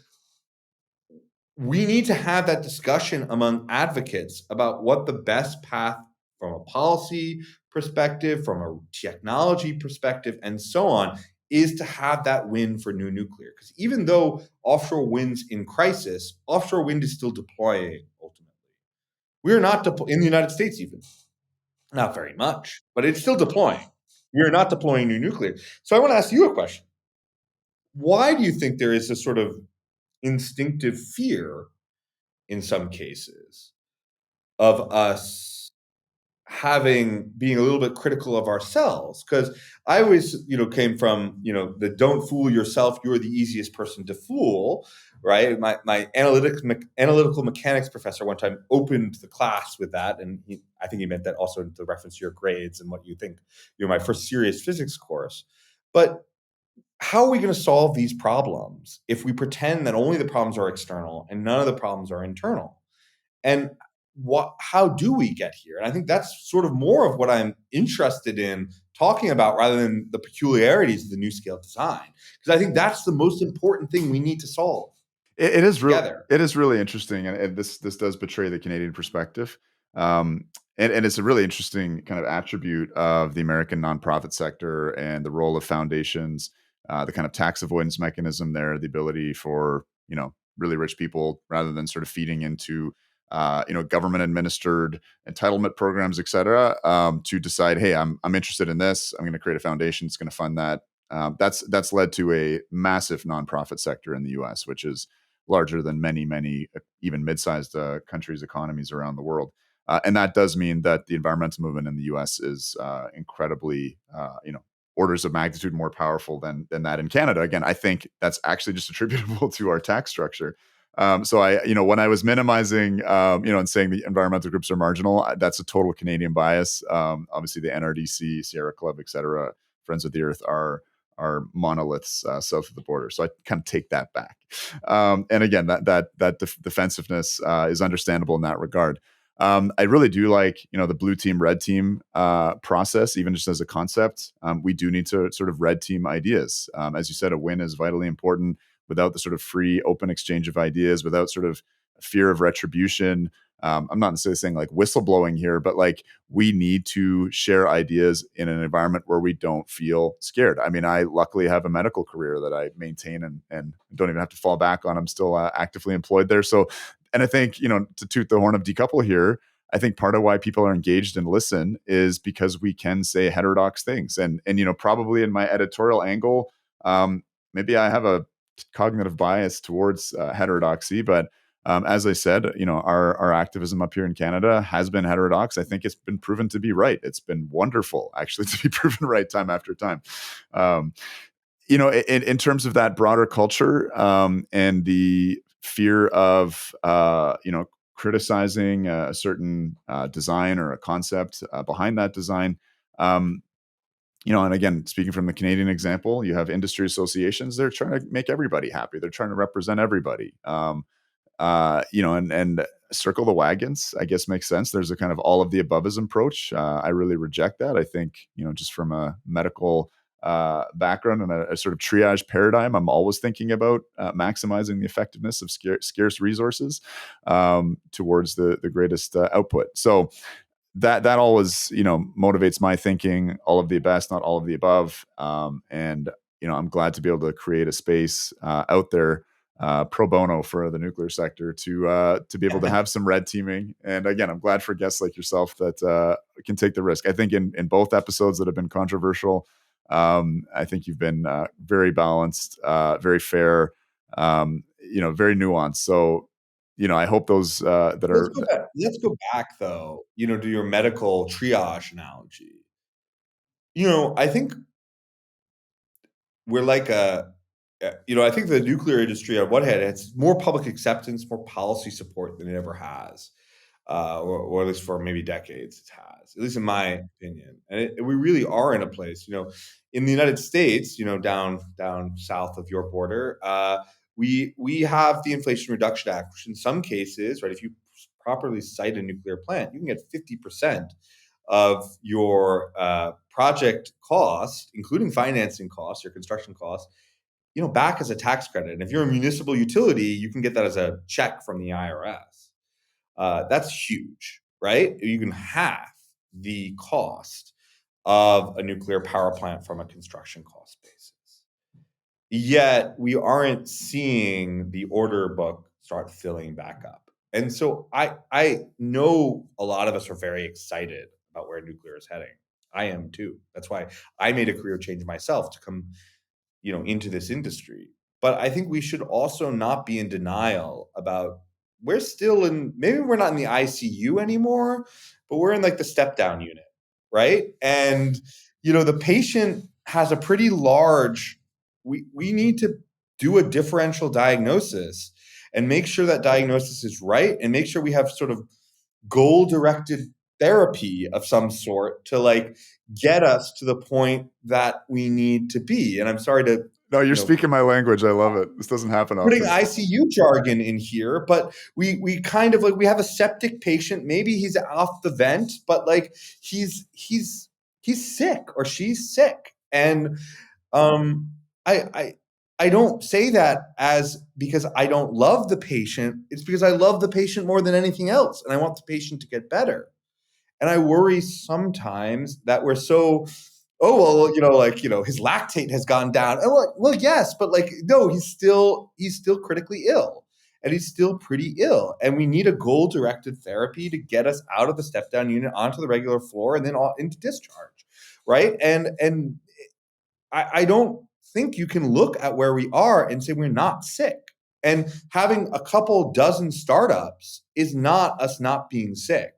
we need to have that discussion among advocates about what the best path from a policy perspective, from a technology perspective, and so on is to have that win for new nuclear. Because even though offshore wind's in crisis, offshore wind is still deploying ultimately. We are not in the United States, even not very much, but it's still deploying. We are not deploying new nuclear. So I want to ask you a question. Why do you think there is a sort of instinctive fear in some cases of us being a little bit critical of ourselves? Because I always came from the don't fool yourself, you're the easiest person to fool, right? My analytical mechanics professor one time opened the class with that, and I think he meant that also to reference your grades and what you think my first serious physics course. But how are we going to solve these problems if we pretend that only the problems are external and none of the problems are internal? And how do we get here? And I think that's sort of more of what I'm interested in talking about rather than the peculiarities of the NuScale design, because I think that's the most important thing we need to solve It is real. together. It is really interesting, and this does betray the Canadian perspective. Um, and it's a really interesting kind of attribute of the American nonprofit sector and the role of foundations, the kind of tax avoidance mechanism there, the ability for really rich people rather than sort of feeding into government administered entitlement programs, et cetera, to decide, hey, I'm interested in this. I'm going to create a foundation that's going to fund that. That's led to a massive nonprofit sector in the U.S., which is larger than many even mid-sized countries' economies around the world. And that does mean that the environmental movement in the U.S. is incredibly, orders of magnitude more powerful than that in Canada. Again, I think that's actually just attributable to our tax structure. So when I was minimizing, and saying the environmental groups are marginal, that's a total Canadian bias. Obviously, the NRDC, Sierra Club, et cetera, Friends of the Earth are monoliths south of the border. So I kind of take that back. And again, that defensiveness is understandable in that regard. I really do like the blue team, red team process, even just as a concept. We do need to sort of red team ideas. As you said, a win is vitally important. Without the sort of free, open exchange of ideas, without sort of fear of retribution. I'm not necessarily saying like whistleblowing here, but like we need to share ideas in an environment where we don't feel scared. I mean, I luckily have a medical career that I maintain and don't even have to fall back on. I'm still actively employed there. So, and I think, to toot the horn of decouple here, I think part of why people are engaged and listen is because we can say heterodox things. And probably in my editorial angle, maybe I have a cognitive bias towards heterodoxy, but as I said, our activism up here in Canada has been heterodox. I think it's been proven to be right. It's been wonderful, actually, to be proven right time after time. Um, in terms of that broader culture and the fear of, criticizing a certain design or a concept behind that design. And again, speaking from the Canadian example, you have industry associations. They're trying to make everybody happy. They're trying to represent everybody. And circle the wagons, I guess, makes sense. There's a kind of all of the aboveism approach. I really reject that. I think, just from a medical background and a sort of triage paradigm, I'm always thinking about maximizing the effectiveness of scarce resources towards the greatest output. So that always motivates my thinking. All of the best, not all of the above. And I'm glad to be able to create a space out there pro bono for the nuclear sector to be able to have some red teaming. And again, I'm glad for guests like yourself that can take the risk. I think in both episodes that have been controversial, I think you've been very balanced, very fair, very nuanced. So I hope those that Let's are go back. Let's go back though, to your medical triage analogy. I think we're like I think the nuclear industry on one hand, it's more public acceptance, more policy support than it ever has, or at least for maybe decades it has, at least in my opinion. And we really are in a place, in the United States, down south of your border, we have the Inflation Reduction Act, which in some cases, right, if you properly site a nuclear plant, you can get 50% of your project cost, including financing costs, your construction costs, back as a tax credit. And if you're a municipal utility, you can get that as a check from the IRS. That's huge, right? You can half the cost of a nuclear power plant from a construction cost basis. Yet we aren't seeing the order book start filling back up. And so I know a lot of us are very excited about where nuclear is heading. I am too. That's why I made a career change myself to come into this industry. But I think we should also not be in denial about we're still in, maybe we're not in the ICU anymore, but we're in like the step down unit, right? And the patient has a pretty large, we need to do a differential diagnosis and make sure that diagnosis is right, and make sure we have sort of goal directed therapy of some sort to like get us to the point that we need to be. And I'm sorry to, No, you're you know, speaking my language. I love it. This doesn't happen putting often. ICU jargon in here, but we kind of like, we have a septic patient. Maybe he's off the vent, but like he's sick or she's sick. And I I don't say that as because I don't love the patient. It's because I love the patient more than anything else, and I want the patient to get better. And I worry sometimes that we're so, oh well, his lactate has gone down. Oh, well, yes, but like no, he's still critically ill, and he's still pretty ill, and we need a goal directed therapy to get us out of the step down unit onto the regular floor and then into discharge, right? And I don't think you can look at where we are and say we're not sick. And having a couple dozen startups is not us not being sick,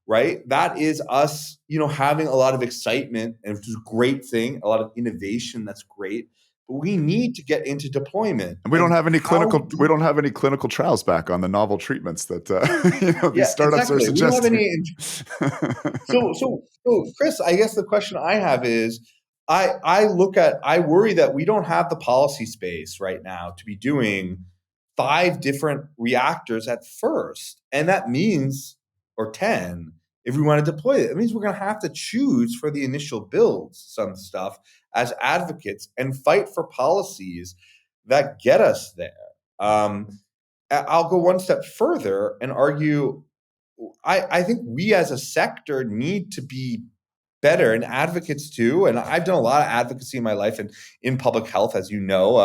right? That is us, having a lot of excitement, and which is a great thing, a lot of innovation, that's great. But we need to get into deployment. And we don't And have any how clinical do we don't have any clinical trials back on the novel treatments that these yeah, startups are exactly. We don't have suggesting. any. So, Chris, I guess the question I have is, I worry that we don't have the policy space right now to be doing 5 different reactors at first, and that means, or 10, if we want to deploy it, it means we're going to have to choose for the initial builds some stuff as advocates and fight for policies that get us there. Um, I'll go one step further and argue I think we as a sector need to be better, and advocates too. And I've done a lot of advocacy in my life and in public health, as you know.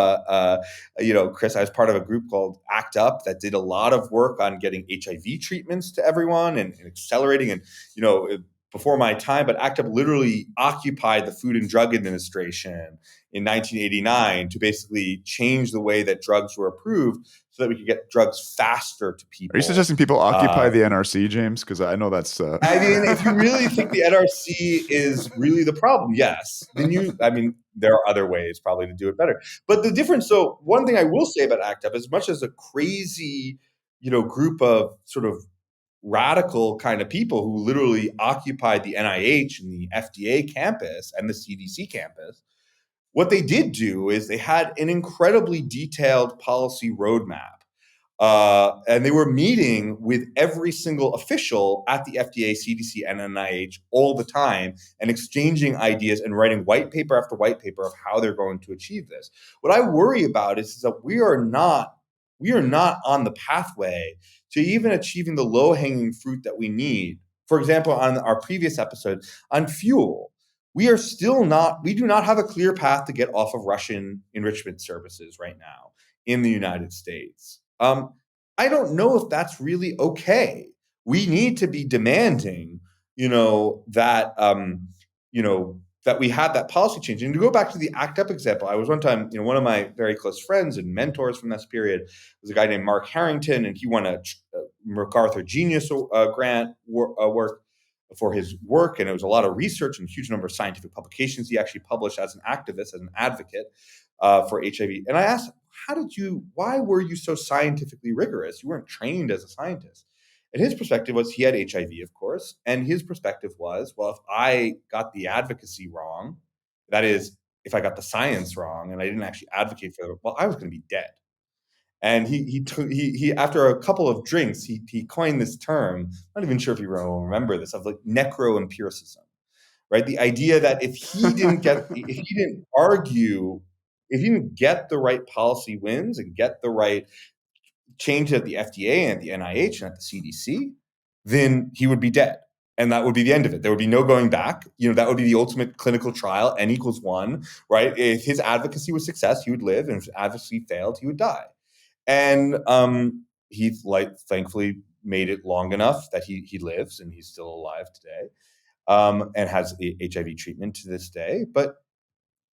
Chris, I was part of a group called ACT UP that did a lot of work on getting HIV treatments to everyone, and accelerating. And before my time, but ACT UP literally occupied the Food and Drug Administration in 1989 to basically change the way that drugs were approved so that we could get drugs faster to Are you people. suggesting people occupy the NRC, James? Because I know that's I mean, if you really think the NRC is really the problem, yes, then there are other ways probably to do it better. But the difference, so one thing I will say about ACT UP, as much as a crazy, group of sort of radical kind of people who literally occupied the NIH and the FDA campus and the CDC campus, what they did do is they had an incredibly detailed policy roadmap. And they were meeting with every single official at the FDA, CDC, and NIH all the time, and exchanging ideas and writing white paper after white paper of how they're going to achieve this. What I worry about is that we are not on the pathway to even achieving the low-hanging fruit that we need. For example, on our previous episode on fuel, we do not have a clear path to get off of Russian enrichment services right now in the United States. I don't know if that's really okay. We need to be demanding, that we have that policy change. And to go back to the ACT UP example, I was one time, one of my very close friends and mentors from this period was a guy named Mark Harrington, and he won a MacArthur Genius grant work for his work, and it was a lot of research and a huge number of scientific publications he actually published as an activist, as an advocate for HIV. And I asked, why were you so scientifically rigorous? You weren't trained as a scientist. And his perspective was, he had HIV, of course. And his perspective was, well, if I got the advocacy wrong, that is, if I got the science wrong and I didn't actually advocate for it, well, I was going to be dead. And he after a couple of drinks, he coined this term. I'm not even sure if you remember this, of like necroempiricism, right? The idea that if he didn't argue if he didn't get the right policy wins and get the right change at the FDA and at the NIH and at the CDC, then he would be dead. And that would be the end of it. There would be no going back. That would be the ultimate clinical trial, N equals one, right? If his advocacy was success, he would live. And if advocacy failed, he would die. And he thankfully made it long enough that he lives and he's still alive today, and has HIV treatment to this day. But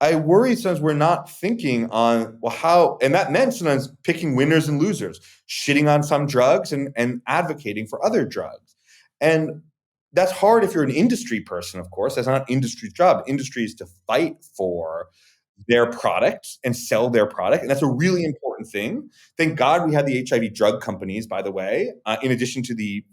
I worry sometimes we're not thinking on, well, how, and that meant sometimes picking winners and losers, shitting on some drugs and advocating for other drugs. And that's hard if you're an industry person, of course. That's not industry's job. Industry is to fight for their product and sell their product. And that's a really important thing. Thank God we had the HIV drug companies, by the way, in addition to the,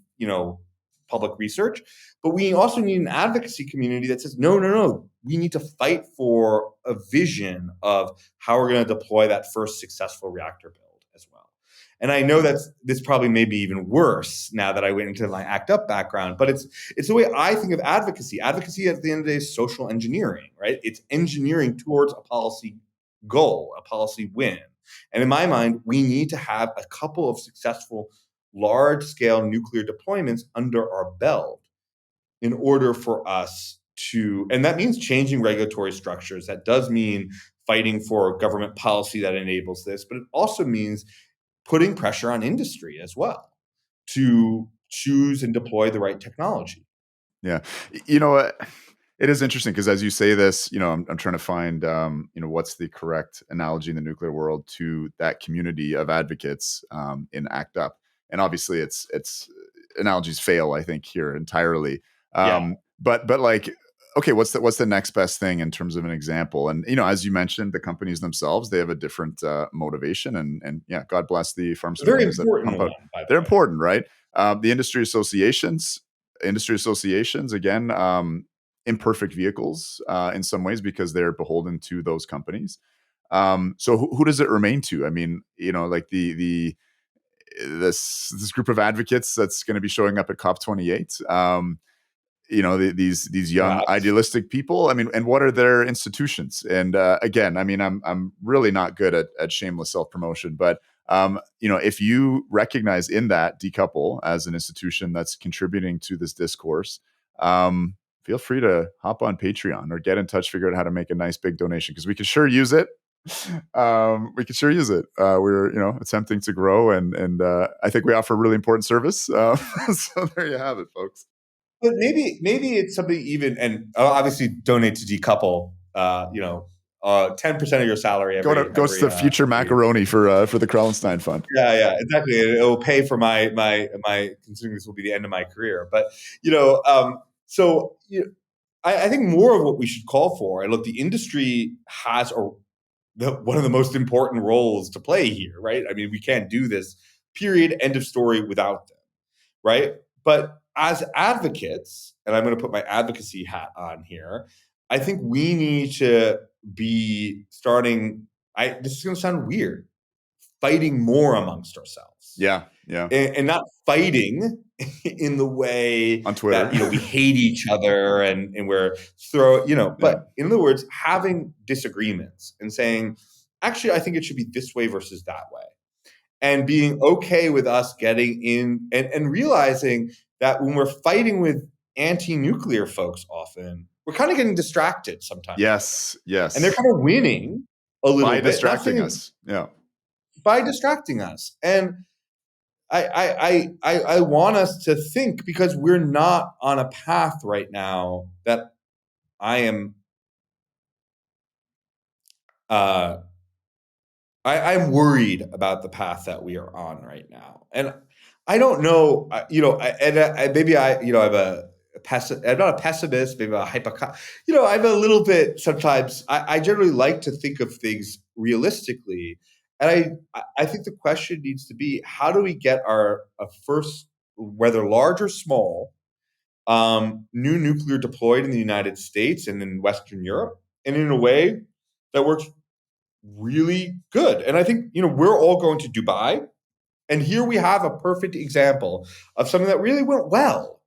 public research. But we also need an advocacy community that says, no, no, no, we need to fight for a vision of how we're going to deploy that first successful reactor build as well. And I know this probably may be even worse now that I went into my ACT UP background, but it's the way I think of advocacy. Advocacy at the end of the day is social engineering, right? It's engineering towards a policy goal, a policy win. And in my mind, we need to have a couple of successful large-scale nuclear deployments under our belt in order for us to, and that means changing regulatory structures. That does mean fighting for government policy that enables this, but it also means putting pressure on industry as well to choose and deploy the right technology. Yeah. You know what? It is interesting because as you say this, I'm trying to find, what's the correct analogy in the nuclear world to that community of advocates in ACT UP. And obviously it's analogies fail, I think, here entirely. Yeah. But like, okay, what's the next best thing in terms of an example? And, as you mentioned, the companies themselves, they have a different motivation and yeah, God bless the pharmaceutical Very companies that important pump out. one, by the They're way. important, right? The industry associations, again, imperfect vehicles in some ways because they're beholden to those companies. So who does it remain to? I mean, like this group of advocates that's going to be showing up at COP28. These young Perhaps. idealistic people. I mean, and what are their institutions? And again, I mean, I'm really not good at shameless self promotion, but if you recognize in that Decouple as an institution that's contributing to this discourse, feel free to hop on Patreon or get in touch, figure out how to make a nice big donation because we could sure use it. We could sure use it. We're attempting to grow, and I think we offer a really important service. So there you have it, folks. But maybe it's something even, and obviously donate to Decouple. 10% of your salary Goes to future every. macaroni for the Krellenstein Fund. Yeah, exactly. It will pay for my considering this will be the end of my career. But so I think more of what we should call for. And look, the industry has one of the most important roles to play here, right? I mean, we can't do this. Period. End of story without them, right? But as advocates, and I'm going to put my advocacy hat on here, I think we need to be starting. This is going to sound weird, fighting more amongst ourselves. Yeah. And not fighting in the way On Twitter. that we hate each other and we're but in other words, having disagreements and saying, actually, I think it should be this way versus that way. And being okay with us getting in and realizing that when we're fighting with anti-nuclear folks, often we're kind of getting distracted sometimes. Yes. And they're kind of winning a little by bit. Distracting us. Yeah. By distracting us. And I want us to think, because we're not on a path right now that I am I'm worried about the path that we are on right now. And I don't know, maybe I have I'm not a pessimist, maybe a hypochondriac. I'm a little bit sometimes. I generally like to think of things realistically, and I think the question needs to be, how do we get a first, whether large or small, new nuclear deployed in the United States and in Western Europe, and in a way that works really good. And I think we're all going to Dubai. And here we have a perfect example of something that really went well,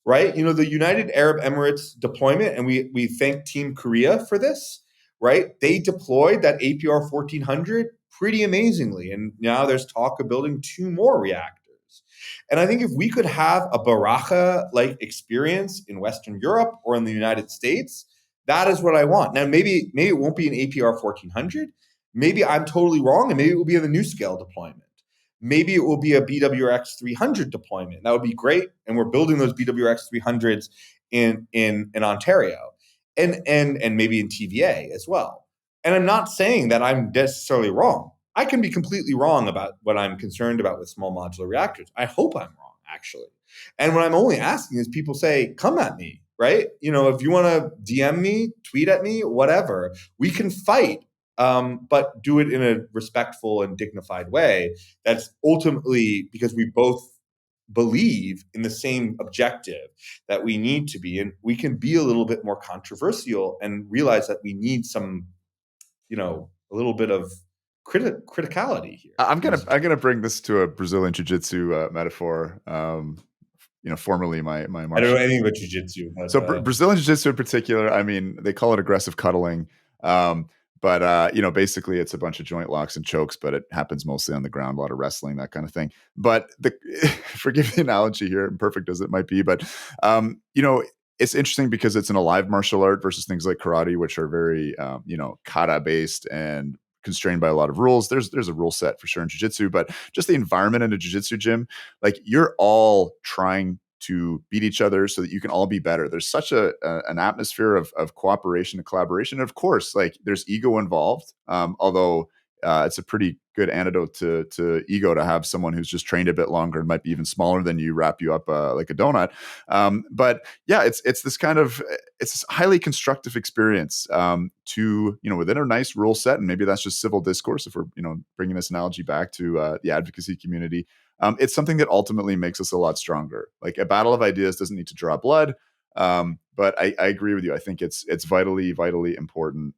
right? The United Arab Emirates deployment, and we thank Team Korea for this, right? They deployed that APR 1400 pretty amazingly. And now there's talk of building 2 more reactors. And I think if we could have a Baraja like experience in Western Europe or in the United States, that is what I want. Now, maybe it won't be an APR 1400. Maybe I'm totally wrong, and maybe it will be in the NuScale deployment. Maybe it will be a BWRX 300 deployment. That would be great. And we're building those BWRX 300s in Ontario and maybe in TVA as well. And I'm not saying that I'm necessarily wrong. I can be completely wrong about what I'm concerned about with small modular reactors. I hope I'm wrong, actually. And what I'm only asking is people say, come at me, right? If you want to DM me, tweet at me, whatever, we can fight, but do it in a respectful and dignified way. That's ultimately because we both believe in the same objective that we need to be. And we can be a little bit more controversial and realize that we need some, a little bit of criticality here. I'm gonna bring this to a Brazilian jiu-jitsu metaphor. Formerly my I don't martial. know anything about jiu-jitsu. But, So Brazilian jiu-jitsu in particular, I mean, they call it aggressive cuddling. But basically it's a bunch of joint locks and chokes, but it happens mostly on the ground, a lot of wrestling, that kind of thing. But forgive the analogy here, imperfect as it might be, but it's interesting because it's an alive martial art versus things like karate, which are very kata based and constrained by a lot of rules. There's a rule set for sure in jiu-jitsu, but just the environment in a jiu-jitsu gym, like you're all trying to beat each other so that you can all be better. There's such an atmosphere of cooperation and collaboration. And of course, like there's ego involved. Although it's a pretty good antidote to ego to have someone who's just trained a bit longer and might be even smaller than you wrap you up like a donut. But yeah, it's this kind of, it's this highly constructive experience to, within a nice rule set. And maybe that's just civil discourse if we're, bringing this analogy back to the advocacy community. It's something that ultimately makes us a lot stronger. Like a battle of ideas doesn't need to draw blood. But I agree with you. I think it's vitally, vitally important,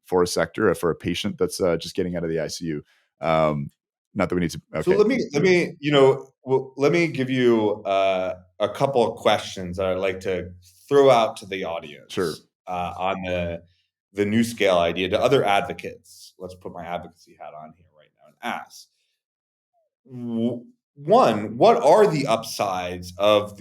for a sector, for a patient that's just getting out of the ICU. Not that we need to. Okay. So let me give you a couple of questions that I'd like to throw out to the audience. Sure. On the NuScale idea to other advocates. Let's put my advocacy hat on here right now and ask. One, what are the upsides of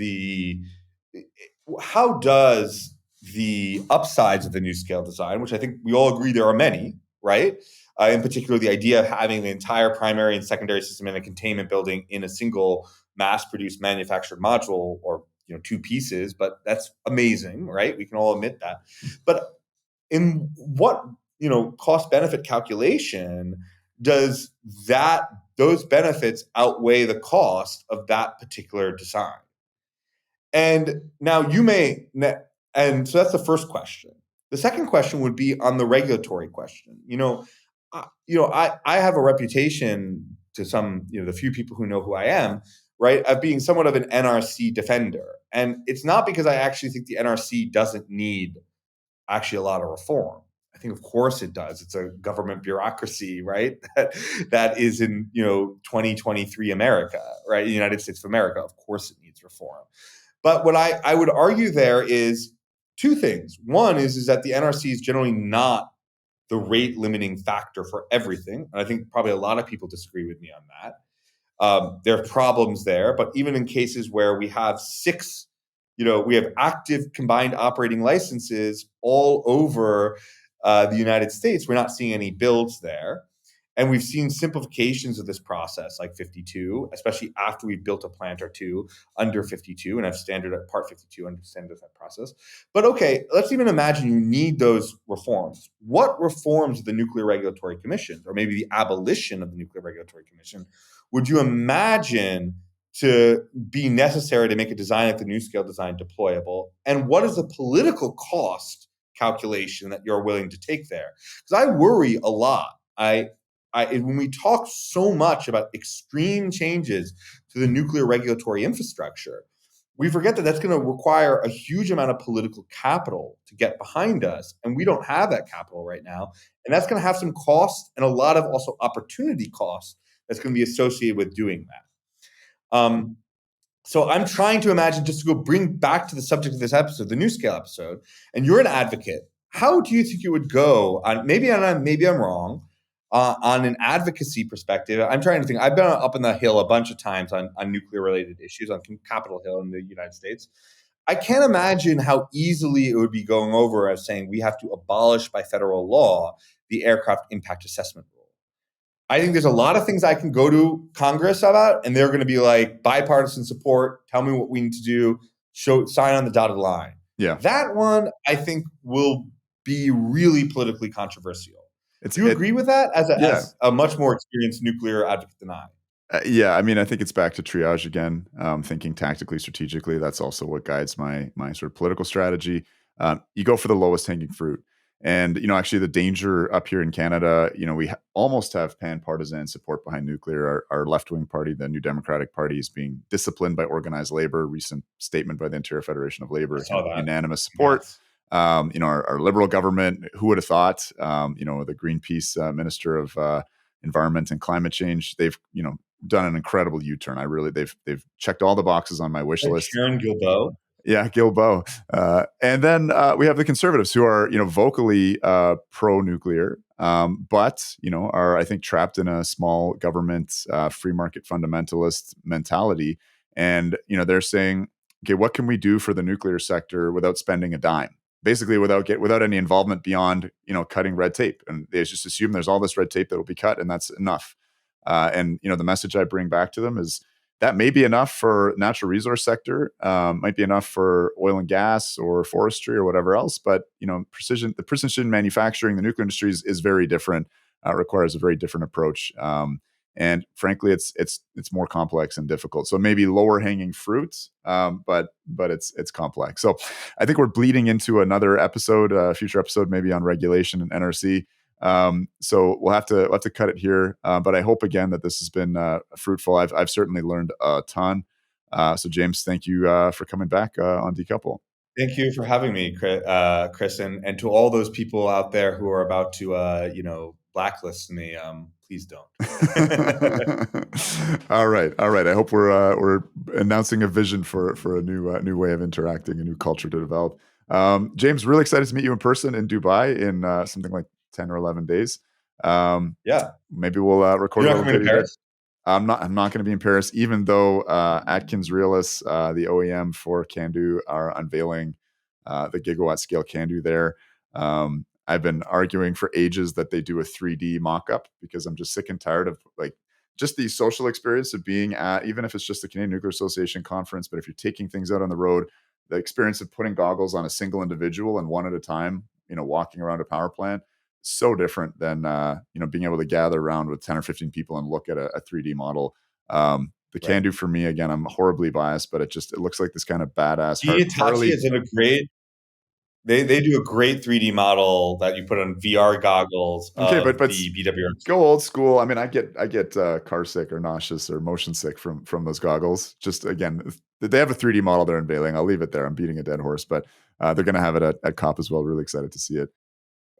how does the upsides of the NuScale design, which I think we all agree there are many, right? In particular, the idea of having the entire primary and secondary system in a containment building in a single mass-produced manufactured module, or 2 pieces, but that's amazing, right? We can all admit that. But in what cost-benefit calculation does those benefits outweigh the cost of that particular design? And now and so that's the first question. The second question would be on the regulatory question. I have a reputation to some, the few people who know who I am, right, of being somewhat of an NRC defender. And it's not because I actually think the NRC doesn't need actually a lot of reform. I think, of course, it does. It's a government bureaucracy, right? that is in 2023 America, right? The United States of America. Of course, it needs reform. But what I would argue there is 2 things. One is that the NRC is generally not the rate limiting factor for everything, and I think probably a lot of people disagree with me on that. There are problems there, but even in cases where we have 6. We have active combined operating licenses all over the United States. We're not seeing any builds there. And we've seen simplifications of this process, like 52, especially after we've built a plant or 2 under 52 and have standard at part 52 under standard that process. But okay, let's even imagine you need those reforms. What reforms of the Nuclear Regulatory Commission, or maybe the abolition of the Nuclear Regulatory Commission, would you imagine to be necessary to make a design like the NuScale design deployable? And what is the political cost calculation that you're willing to take there? Because I worry a lot. When we talk so much about extreme changes to the nuclear regulatory infrastructure, we forget that that's going to require a huge amount of political capital to get behind us. And we don't have that capital right now. And that's going to have some cost and a lot of also opportunity costs that's going to be associated with doing that. So I'm trying to imagine, just to go bring back to the subject of this episode, the NuScale episode, and you're an advocate. how do you think it would go? Maybe I'm wrong. On an advocacy perspective, I'm trying to think. I've been up in the Hill a bunch of times on nuclear related issues on Capitol Hill in the United States. I can't imagine how easily it would be going over as saying we have to abolish by federal law the aircraft impact assessment rule. I think there's a lot of things I can go to Congress about, and they're going to be like bipartisan support. Tell me what we need to do. Sign on the dotted line. Yeah. That one I think will be really politically controversial. It's Do you it agree with that yeah. as a much more experienced nuclear advocate than I? Yeah, I mean, I think it's back to triage again, thinking tactically, strategically. That's also what guides my sort of political strategy. You go for the lowest hanging fruit, and actually, the danger up here in Canada, we almost have pan-partisan support behind nuclear. Our left-wing party, the New Democratic Party, is being disciplined by organized labor. Recent statement by the Ontario Federation of I Labor, saw that. unanimous support. Congrats. Our liberal government, who would have thought? The Greenpeace Minister of Environment and Climate Change, they've done an incredible U-turn. They've checked all the boxes on my wish Like list. Sharon Gilbo. Yeah, Gilbo. And then we have the conservatives who are vocally pro-nuclear, but are, I think, trapped in a small government, free market fundamentalist mentality. And they're saying, okay, what can we do for the nuclear sector without spending a dime? Basically, without any involvement beyond cutting red tape, and they just assume there's all this red tape that will be cut, and that's enough. And the message I bring back to them is that may be enough for natural resource sector, might be enough for oil and gas or forestry or whatever else. But the precision manufacturing, the nuclear industry is very different. Requires a very different approach, and frankly, it's more complex and difficult. So maybe lower hanging fruits, but it's complex. So I think we're bleeding into another episode, future episode, maybe on regulation and NRC. So we'll have to cut it here. But I hope again that this has been fruitful. I've certainly learned a ton. So James, thank you for coming back on Decouple. Thank you for having me, Chris, and to all those people out there who are about to, blacklist me. Please don't. All right. I hope we're announcing a vision for a new way of interacting, a new culture to develop. James, really excited to meet you in person in Dubai in something like 10 or 11 days. Yeah, Maybe we'll record a you're not little coming to video there. Paris. I'm not going to be in Paris, even though Atkins Realis, the OEM for Candu, are unveiling the gigawatt scale Candu there. I've been arguing for ages that they do a 3D mock-up because I'm just sick and tired of just the social experience of being at, even if it's just the Canadian Nuclear Association conference, but if you're taking things out on the road, the experience of putting goggles on a single individual and one at a time, walking around a power plant, so different than being able to gather around with 10 or 15 people and look at a 3D model. The Right. Candu, for me, again, I'm horribly biased, but it looks like this kind of badass Hitachi Harley. has done a great. They do a great 3D model that you put on VR goggles Okay, but of the BWRX. go old school. I mean, I get car sick or nauseous or motion sick from those goggles. Just again, they have a 3D model they're unveiling. I'll leave it there. I'm beating a dead horse, but they're going to have it at COP as well. Really excited to see it.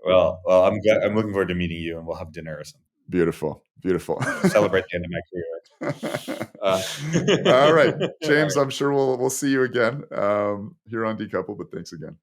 Well, I'm looking forward to meeting you, and we'll have dinner or something. Beautiful, beautiful. Celebrate the end of my All right, career. All James. right. I'm sure we'll see you again here on Decouple. But thanks again.